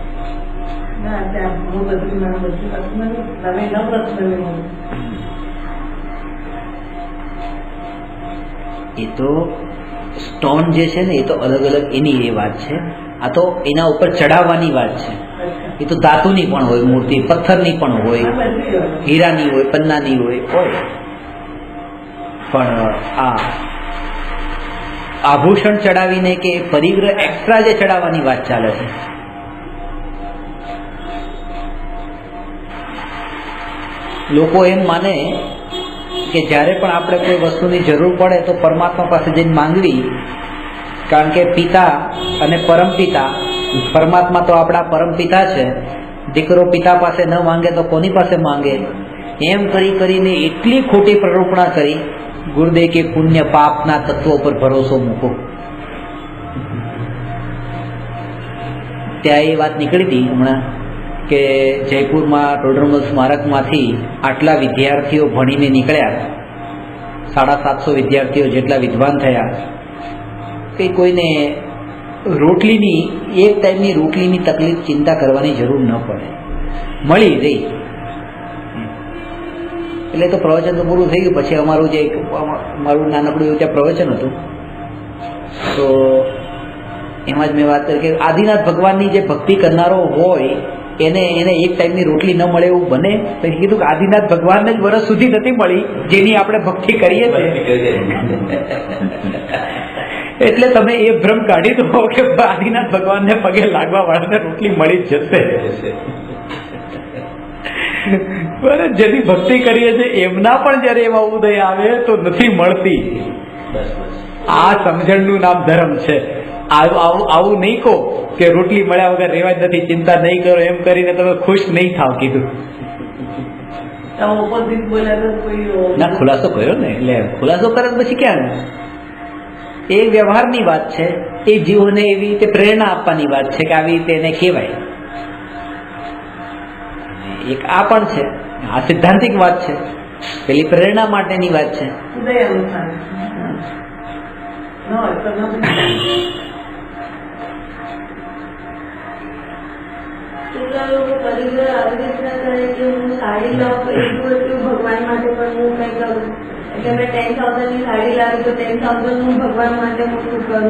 એ તો સ્ટોન જે છે ને એ તો અલગ અલગ એની એ વાત છે. આ તો એના ઉપર ચડાવવાની વાત છે. એ તો ધાતુની પણ હોય મૂર્તિ, પથ્થરની પણ હોય, હીરાની હોય, પન્નાની હોય. પણ આ આભૂષણ ચડાવીને કે પરિગ્રહ એક્સ્ટ્રા જે ચડાવવાની વાત ચાલે છે. લોકો એમ માને કે જ્યારે પણ આપણે કોઈ વસ્તુની જરૂર પડે તો પરમાત્મા પાસે જઈને માંગવી, કારણ કે પિતા અને પરમપિતા, પરમાત્મા તો આપણા પરમપિતા છે, દીકરો પિતા પાસે ન માંગે તો કોની પાસે માંગે? એમ કરી કરીને એટલી ખોટી પ્રરૂપણા કરી. ગુરુદેવ કે પુણ્ય પાપના તત્વો પર ભરોસો મૂકો. ત્યાં એ વાત નીકળી હતી હમણાં કે જયપુરમાં ટોડરમલ સ્મારકમાંથી આટલા વિદ્યાર્થીઓ ભણીને નીકળ્યા, 750 વિદ્યાર્થીઓ જેટલા વિદ્વાન થયા, કે કોઈને રોટલીની, એક ટાઈમની રોટલીની તકલીફ ચિંતા કરવાની જરૂર ન પડે, મળી રહી. એટલે તો પ્રવચન તો પૂરું થઈ ગયું. પછી અમારું નાનકડું એવું ત્યાં પ્રવચન હતું, તો એમાં જ મેં વાત કરી કે આદિનાથ ભગવાનની જે ભક્તિ કરનારો હોય એને એક ટાઈમની રોટલી ન મળે એવું બને? પછી કીધું કે આદિનાથ ભગવાનને જ વર્ષ સુધી નથી મળી જેની આપણે ભક્તિ કરીએ છીએ. એટલે તમે એ ભ્રમ કાઢી દો કે આદિનાથ ભગવાનને પગે લાગવા વાળાને રોટલી મળી જ જશે. જેની ભક્તિ કરીએ છીએ એમના પણ જયારે એવા ઉદય આવે તો નથી મળતી. આ સમજણનું નામ ધર્મ છે. આવું નહીં કહો કે રોટલી મળ્યા વગર રેવા જ નથી, ચિંતા નહીં કરો, એમ કરીને તમે ખુશ નહીં થાવ. કીધું ઓપોઝિટ બોલ્યા તો કોઈ ના, ખુલાસો કર્યો ને, એટલે ખુલાસો કરે પછી ક્યાં? એ વ્યવહારની વાત છે, એ જીવોને એવી રીતે પ્રેરણા આપવાની વાત છે કે આવી રીતે એને કહેવાય. એક આ પણ છે, આ સિદ્ધાંતિક વાત છે, પેલી પ્રેરણા માટેની વાત છે. ઉદય અનુસાર લોકો પરિગ્રહ આવી રીતના કરે કે હું સાડી લાવું એટલું એટલું ભગવાન માટે પણ હું કઈ કરું, એટલે મેં 10,000 ની સાડી લાવી તો 10,000 હું ભગવાન માટે મોટું કરું,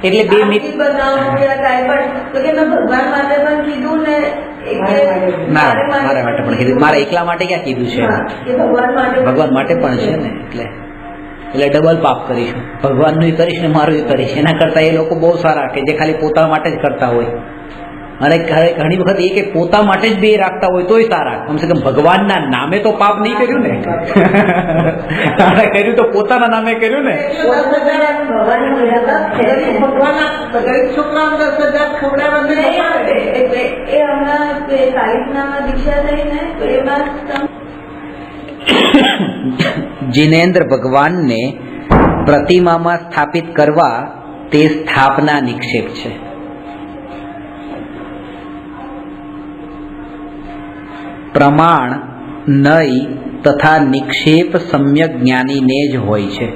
એટલે બે મિનિટ બનાવું યા કાંઈ પણ, તો કે મેં ભગવાન માટે પણ કીધું ને ના, મારા માટે પણ કીધું. મારા એકલા માટે ક્યાં કીધું છે? ભગવાન માટે પણ છે ને. એટલે ડબલ પાપ કરીશું, ભગવાનનું કરીશ ને મારું કરીશ. એના કરતા એ લોકો બહુ સારા કે જે ખાલી પોતા માટે જ કરતા હોય. અને ઘણી વખત એ કે પોતા માટે જ બે રાખતા હોય તોય સારા. કમસે કમ ભગવાનના નામે તો પાપ નહીં કર્યું ને. કર્યું તો પોતાના નામે કર્યું ને. जिनेन्द्र भगवान ने प्रतिमाમાં સ્થાપિત કરવા તે સ્થાપના નિક્ષેપ છે. પ્રમાણ, નય તથા નિક્ષેપ સમ્યક જ્ઞાનીને જ હોય છે.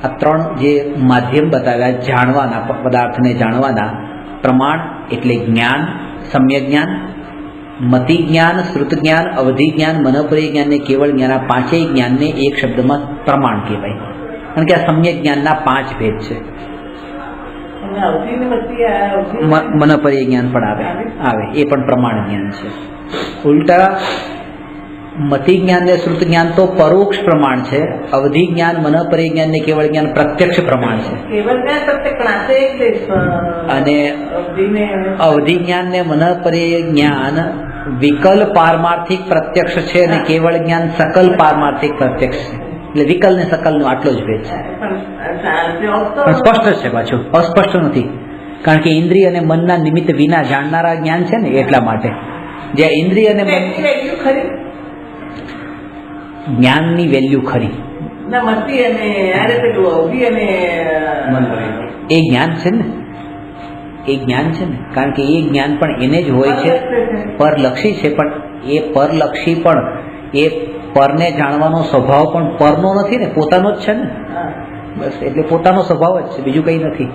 આ ત્રણ જે માધ્યમ બતાવ્યા જાણવાના, પદાર્થને જાણવાના. પ્રમાણ એટલે જ્ઞાન, સમ્યક જ્ઞાન, મતિ જ્ઞાન, શ્રુત જ્ઞાન, અવધિ જ્ઞાન, મનોપરી જ્ઞાન ને કેવળ જ્ઞાન. આ પાંચેય જ્ઞાનને એક શબ્દમાં પ્રમાણ કહેવાય. કારણ કે આ સમ્યક જ્ઞાનના 5 ભેદ છે. મનોપરી જ્ઞાન પણ આવે, એ પણ પ્રમાણ જ્ઞાન છે. ઉલટા મતિ જ્ઞાન ને શ્રુત જ્ઞાન તો પરોક્ષ પ્રમાણ છે. અવધિ જ્ઞાન, મનોપરી જ્ઞાન ને કેવળ જ્ઞાન પ્રત્યક્ષ પ્રમાણ છે. અને અવધિ જ્ઞાન ને મનોપરી જ્ઞાન વિકલ પારમાર્થિક પ્રત્યક્ષ છે અને કેવળ જ્ઞાન સકલ પારમાર્થિક પ્રત્યક્ષ છે. એટલે વિકલ ને સકલ નો આટલો જ ભેદ છે. પણ સ્પષ્ટ છે, પાછું અસ્પષ્ટ નથી. કારણ કે ઇન્દ્રિય અને મનના નિમિત્ત વિના જાણનારા જ્ઞાન છે ને, એટલા માટે. જ્યાં ઇન્દ્રિય અને મન જ્ઞાનની વેલ્યુ ખરી, એ જ્ઞાન છે ને, એ જ્ઞાન છે ને. કારણ કે એ જ્ઞાન પણ એને જ હોય છે, પરલક્ષી છે. પણ એ પરલક્ષી પણ એ પરને જાણવાનો સ્વભાવ પણ પરનો નથી ને, પોતાનો જ છે ને. બસ એટલે પોતાનો સ્વભાવ જ છે, બીજું કંઈ નથી.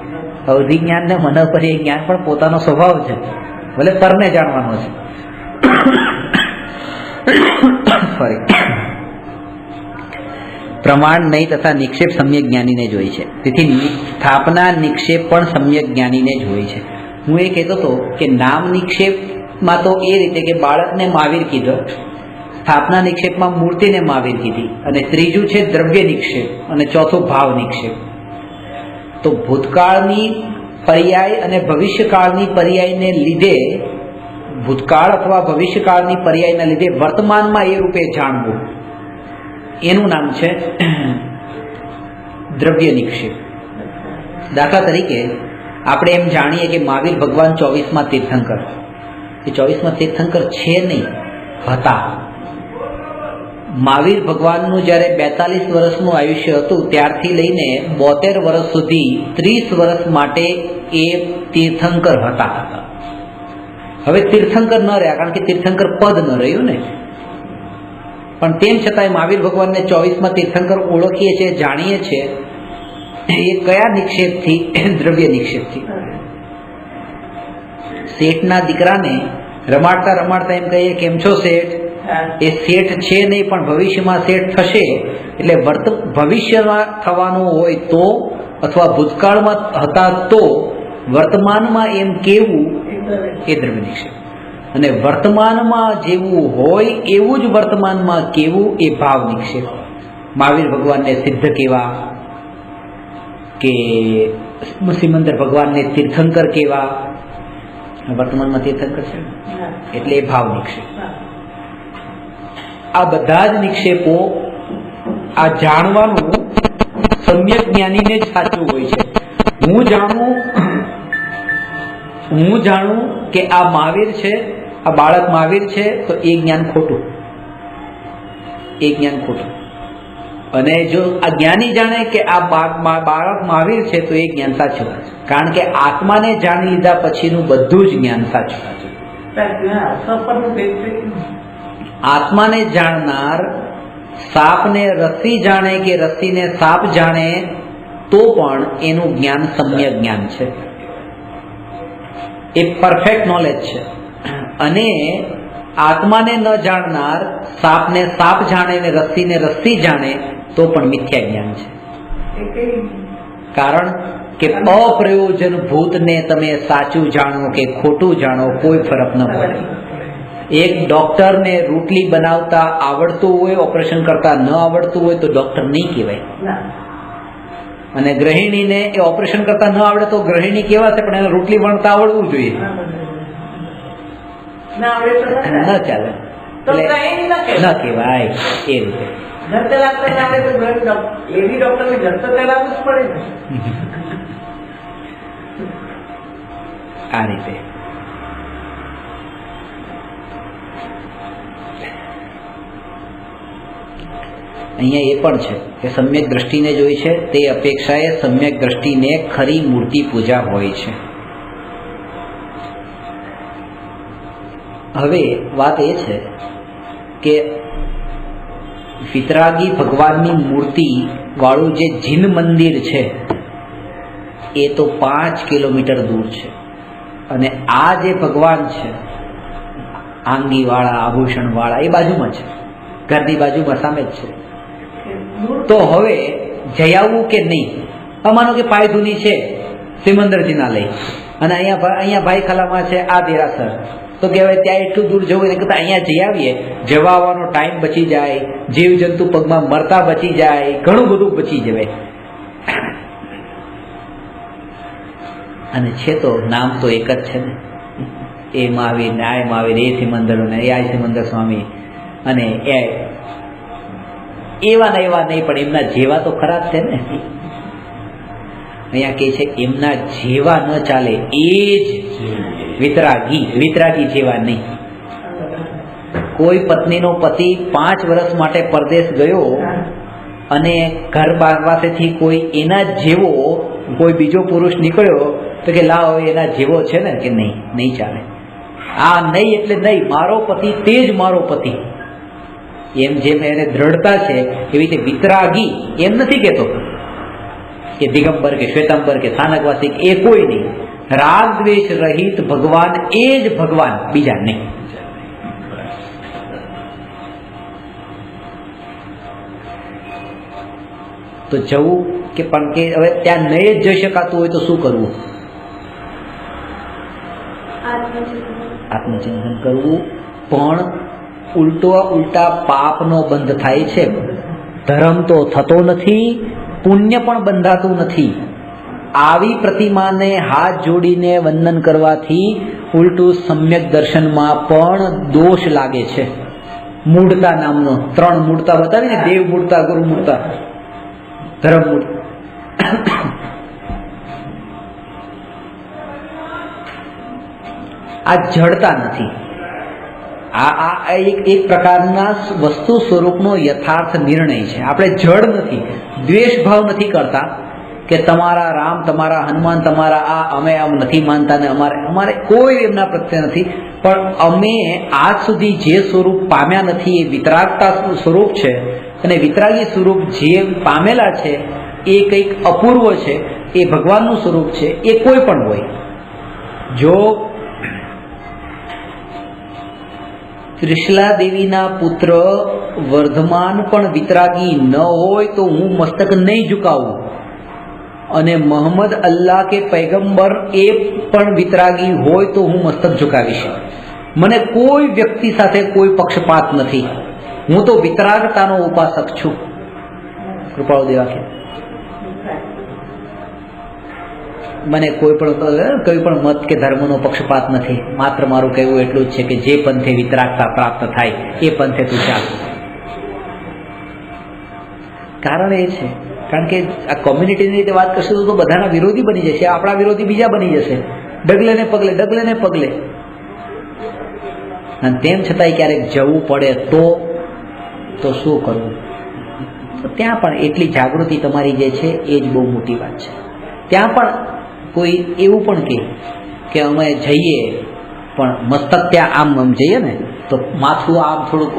અવધિ જ્ઞાન ને મનોપરી જ્ઞાન પણ પોતાનો સ્વભાવ છે, ભલે પરને જાણવાનો છે. સોરી. પ્રમાણ નહીં તથા નિક્ષેપ સમ્યક જ્ઞાનીને જ હોય છે. તેથી સ્થાપના નિક્ષેપ પણ સમ્યક જ્ઞાનીને જ હોય છે. હું એ કહેતો હતો કે નામ નિક્ષેપમાં તો એ રીતે કે બાળકને મહાવીર કીધો, સ્થાપના નિક્ષેપમાં મૂર્તિને મહાવીર કીધી, અને ત્રીજું છે દ્રવ્ય નિક્ષેપ, અને ચોથું ભાવ નિક્ષેપ. તો ભૂતકાળની પર્યાય અને ભવિષ્યકાળની પર્યાયને લીધે, ભૂતકાળ અથવા ભવિષ્યકાળની પર્યાયના લીધે વર્તમાનમાં એ રૂપે જાણવું, એનું નામ છે દ્રવ્ય નિક્ષેપ. દાખલા તરીકે આપણે એમ જાણીએ કે મહાવીર ભગવાન 24માં તીર્થંકર, એ 24માં તીર્થંકર છે નહીં, હતા. મહાવીર ભગવાનનું જ્યારે 42 વર્ષનું આયુષ્ય હતું ત્યારથી લઈને 72 વર્ષ સુધી 30 વર્ષ માટે એ તીર્થંકર હતા. હવે તીર્થંકર ન રહ્યા, કારણ કે તીર્થંકર પદ ન રહ્યું ને. પણ તેમ છતાંય મહાવીર ભગવાનને 24માં તીર્થંકર ઓળખીએ છીએ, જાણીએ છીએ. એ કયા નિક્ષેપથી? દ્રવ્ય નિક્ષેપથી. શેઠના દીકરાને રમાડતા રમાડતા એમ કહીએ, કેમ છો શેઠ? એ શેઠ છે નહીં, પણ ભવિષ્યમાં શેઠ થશે. એટલે ભવિષ્યમાં થવાનું હોય તો, અથવા ભૂતકાળમાં હતા તો વર્તમાનમાં એમ કેવું, એ દ્રવ્ય નિક્ષેપ. અને વર્તમાનમાં જેવું હોય એવું જ વર્તમાનમાં કેવું, એ ભાવ નિક્ષેપ. મહાવીર ભગવાનને સિદ્ધ કેવા, કે સિમંદર ભગવાનને તીર્થંકર કેવા, વર્તમાનમાં તીર્થંકર છે એટલે એ ભાવ નિક્ષેપ. આ બધા જ નિક્ષેપો આ જાણવાનું સમ્યક જ્ઞાનીને જ સાચું હોય છે. હું જાણું કે આ મહાવીર છે, આ બાળક મહાવીર છે, તો એ જ્ઞાન ખોટું, એ જ્ઞાન ખોટું. અને જો આ જ્ઞાની જાણે કે આ બાળક મહાવીર છે, તો એ જ્ઞાન સાચું. કારણ કે આત્માને જાણી લીધા પછીનું બધું જ જ્ઞાન સાચું. આત્માને જાણનાર સાપને રસ્સી જાણે કે રસ્સીને સાપ જાણે તો પણ એનું જ્ઞાન સમ્યક જ્ઞાન છે, એ પરફેક્ટ નોલેજ છે. અને આત્માને ન જાણનાર સાપને સાપ જાણે ને રસ્સીને રસ્સી જાણે તો પણ મિથ્યા જ્ઞાન છે. કારણ કે અપ્રયોજન ભૂતને તમે સાચું જાણો કે ખોટું જાણો કોઈ ફરક ન પડે. એક ડોક્ટરને રોટલી બનાવતા આવડતું હોય, ઓપરેશન કરતા ન આવડતું હોય તો ડોક્ટર નહીં કહેવાય. અને ગૃહિણીને એ ઓપરેશન કરતા ન આવડે તો ગૃહિણી કહેવાશે, પણ એને રોટલી વણતા આવડવું જોઈએ. ન ચાલે, ન કહેવાય એ રીતે. આ રીતે અહીંયા એ પણ છે કે સમ્યક દ્રષ્ટિને જોઈ છે તે અપેક્ષાએ સમ્યક દ્રષ્ટિને ખરી મૂર્તિ પૂજા હોય છે. હવે વાત એ છે કે વિતરાગી ભગવાનની મૂર્તિ વાળું જે જીન મંદિર છે એ તો 5 કિલોમીટર દૂર છે. અને આ જે ભગવાન છે આંગી વાળા, આભૂષણ વાળા, એ બાજુમાં છે, ઘરની બાજુમાં સામે જ છે. તો હવે જઈ આવવું કે નહીં? માનો કે પાયધુની છે સિમંદરજીના લઈ, અને અહીંયા ભાઈ ખલામાં છે આ દેરાસર, તો કહેવાય ત્યાં એટલું દૂર જવું એને કરતા અહીંયા જઈ આવીએ, જવા આવવાનો ટાઈમ બચી જાય, જીવજંતુ પગમાં મરતા બચી જાય, ઘણું બધું બચી જવાય. અને છે તો નામ તો એક જ છે ને, એ મહાવીર ને આ મહાવીર, એ સિમંદર ને એ આ સિમંદર સ્વામી, અને એ એવા ને એવા નહીં પણ એમના જેવા તો ખરા જ છે ને. અહીંયા કે છે એમના જેવા ન ચાલે, એ જ વિતરાગી જેવા નહીં. કોઈ પત્નીનો પતિ 5 વર્ષ માટે પરદેશ ગયો અને ઘર પાસેથી કોઈ એના જેવો કોઈ બીજો પુરુષ નીકળ્યો તો કે લાવો એના જેવો છે ને, કે નહીં ચાલે. આ નહીં એટલે નહીં, મારો પતિ તે જ મારો પતિ. એમ જેમ એને દ્રઢતા છે એવી રીતે વિતરાગી એમ નથી કહેતો કે દિગંબર કે શ્વેતાંબર કે સ્થાનકવાસી એ કોઈ નહીં. રાગ દ્વેષ રહિત ભગવાન એ જ ભગવાન, બીજા નહીં. તો જવું કે પણ કે હવે ત્યાં નહીં જ જઈ શકાતું હોય તો શું કરવું? આત્મચિંતન કરવું. પણ ઉલટા પાપનો બંધ થાય છે. ધર્મ તો થતો નથી, પુણ્ય પણ બંધાતું નથી. આવી પ્રતિમાને હાથ જોડીને વંદન કરવાથી ઉલટું સમ્યક દર્શનમાં પણ દોષ લાગે છે. મૂળતા નામનો 3 મૂળતા બતાવીને, દેવ મૂળતા, ગુરુ મૂળતા, ધર્મ મૂળતા. આ જડતા નથી. આ એક પ્રકારના વસ્તુ સ્વરૂપનો યથાર્થ નિર્ણય છે. આપણે જડ નથી, દ્વેષ ભાવ નથી કરતા કે તમારા રામ, તમારા હનુમાન, તમારા આ અમે આમ નથી માનતા ને અમારે કોઈ એમના પ્રત્યે નથી. પણ અમે આજ સુધી જે સ્વરૂપ પામ્યા નથી એ વિતરાગતા સ્વરૂપ છે. અને વિતરાગી સ્વરૂપ જે પામેલા છે એ કંઈક અપૂર્વ છે, એ ભગવાનનું સ્વરૂપ છે. એ કોઈ પણ હોય. જો ત્રિશલા દેવીના પુત્ર વર્ધમાન પણ વિતરાગી ન હોય તો હું મસ્તક નહીં ઝુકાવું, અને મોહમ્મદ અલ્લાહ કે પૈગંબર એ પણ વિતરાગી હોય તો હું મસ્તક ઝુકાવીશ. મને કોઈ વ્યક્તિ સાથે કોઈ પક્ષપાત નથી. હું તો વિતરાગતાનો ઉપાસક છું. કૃપાળુ દેવા કે મને કોઈ પણ મત કે ધર્મનો પક્ષપાત નથી. માત્ર મારું કહેવું એટલું જ છે કે જે પંથે વિતરાગતા પ્રાપ્ત થાય એ પંથે તું ચાલ. કારણ એ છે કારણ કે આ કોમ્યુનિટીની રીતે વાત કરશે તો બધાના વિરોધી બની જશે, આપણા વિરોધી બીજા બની જશે, ડગલે ને પગલે. અને તેમ છતાંય ક્યારેક જવું પડે તો શું કરવું? તો ત્યાં પણ એટલી જાગૃતિ તમારી જે છે એ જ બહુ મોટી વાત છે. ત્યાં પણ કોઈ એવું પણ કે અમે જઈએ પણ મસ્તક ત્યાં આમ જઈએ ને તો માથું આમ થોડુંક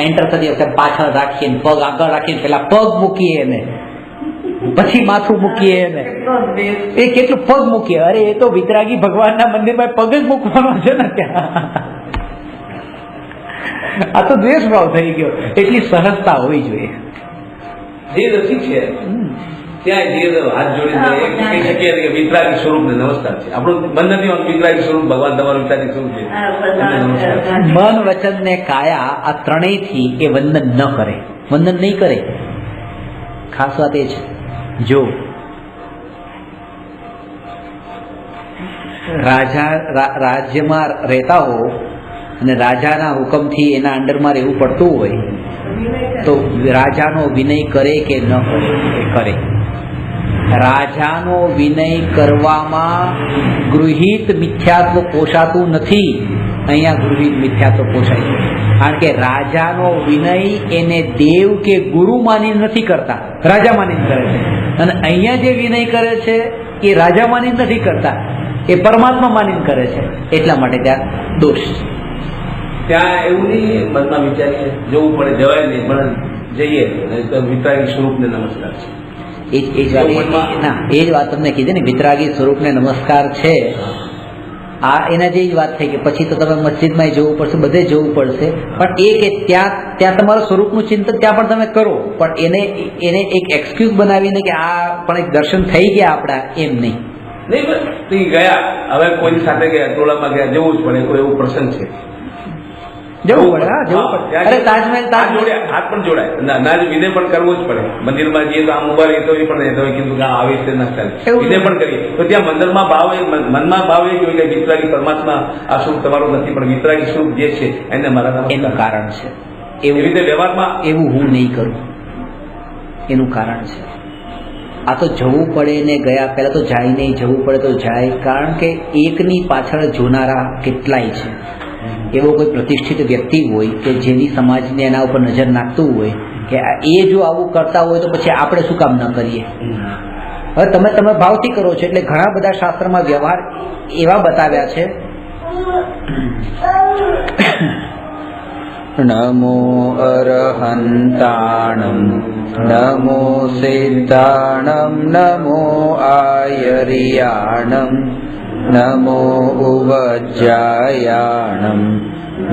એન્ટર થતી વખતે પાછળ રાખીને પગ આગળ રાખીને પેલા પગ મૂકીએ ને પછી માથું મૂકીએ ને એ કેટલું પગ મૂકીએ. અરે એ તો વિતરાગી ભગવાનના મંદિરમાં પગ જ મૂકવાનો છે ને ત્યાં. આ તો દ્વેષ ભાવ થઈ ગયો. એટલી સહજતા હોવી જોઈએ. જે રસિક છે ત્યાં જે હાથ જોડીને વિતરાગી સ્વરૂપને નમસ્કાર છે. આપણું મન નથી વિતરાગી સ્વરૂપ, ભગવાન તમારું વિતરાગી સ્વરૂપ છે. મન, વચન ને કાયા આ ત્રણેયથી એ વંદન ન કરે, વંદન નહીં કરે. ખાસ વાત એ છે, જો રાજ્યમાં રહેતા હો અને રાજાના હુકમથી એના અંડરમાં રહેવું પડતું હોય તો રાજાનો વિનય કરે કે ન કરે? રાજાનો વિનય કરવામાં ગૃહિત મિથ્યાત્વ પોષાતું નથી. અહીંયા ગૃહિત મિથ્યાત્વ પોષાય છે. કારણ કે રાજાનો વિનય એને દેવ કે ગુરુ માનીને નથી કરતા, રાજા માનીને કરે છે. અને અહીંયા જે વિનય કરે છે એ રાજા માનીને નથી કરતા, એ પરમાત્મા માનીને કરે છે. એટલા માટે ત્યાં દોષ. ત્યાં એવું નહીં મનમાં વિચારીએ જવું પડે, જવાય નહીં, પણ જઈએ વિતરાગી સ્વરૂપને નમસ્કાર છે. એ જ વાત તમને કીધી ને, વિતરાગી સ્વરૂપને નમસ્કાર છે. આ એના જેવી જ વાત થઈ કે પછી તો તમે મસ્જિદમાં જવું પડશે, બધે જવું પડશે, પણ એ કે ત્યાં તમારું સ્વરૂપનું ચિંતન ત્યાં પણ તમે કરો, પણ એને એક એક્સક્યુઝ બનાવીને કે આ પણ એક દર્શન થઈ ગયા આપણા, એમ નહીં. ગયા હવે કોઈ સાથે ગયા, ટોળામાં ગયા, જવું જ પડે, કોઈ એવું પ્રસંગ છે જવું પડે. હા, જવું પડે. અરે તાજમહેલ હાથ પણ જોડાય ના, વિનય પણ કરવો જ પડે. મંદિરમાં જઈએ તો આમ ઉભા રહીએ તો એ પણ કીધું કે આવી રીતે ના ચાલે, વિનય પણ કરીએ તો ત્યાં મંદિરમાં ભાવ મનમાં ભાવ એ જોઈએ કે વિતરાગી પરમાત્મા આ સ્વરૂપ તમારું નથી, પણ વિતરાગી સ્વરૂપ જે છે એને મારા એનું કારણ છે. એવી રીતે વ્યવહારમાં એવું હું નહીં કરું, એનું કારણ છે. આ તો જવું પડે ને ગયા પહેલા તો જાય નહીં, જવું પડે તો જાય. કારણ કે એકની પાછળ જોનારા કેટલાય છે. એવો કોઈ પ્રતિષ્ઠિત વ્યક્તિ હોય કે જેની સમાજને એના ઉપર નજર નાખતું હોય કે એ જો આવું કરતા હોય તો પછી આપણે શું કામ ન કરીએ? હવે તમે ભાવથી કરો છો એટલે ઘણા બધા શાસ્ત્રમાં વ્યવહાર એવા બતાવ્યા છે. નમો અરહંતાણમ નમો સિદ્ધાણમ નમો આયરિયાણમ નમો ઉવજ્જાયાણમ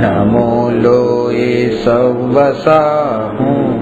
નમો લોયે સવસાહું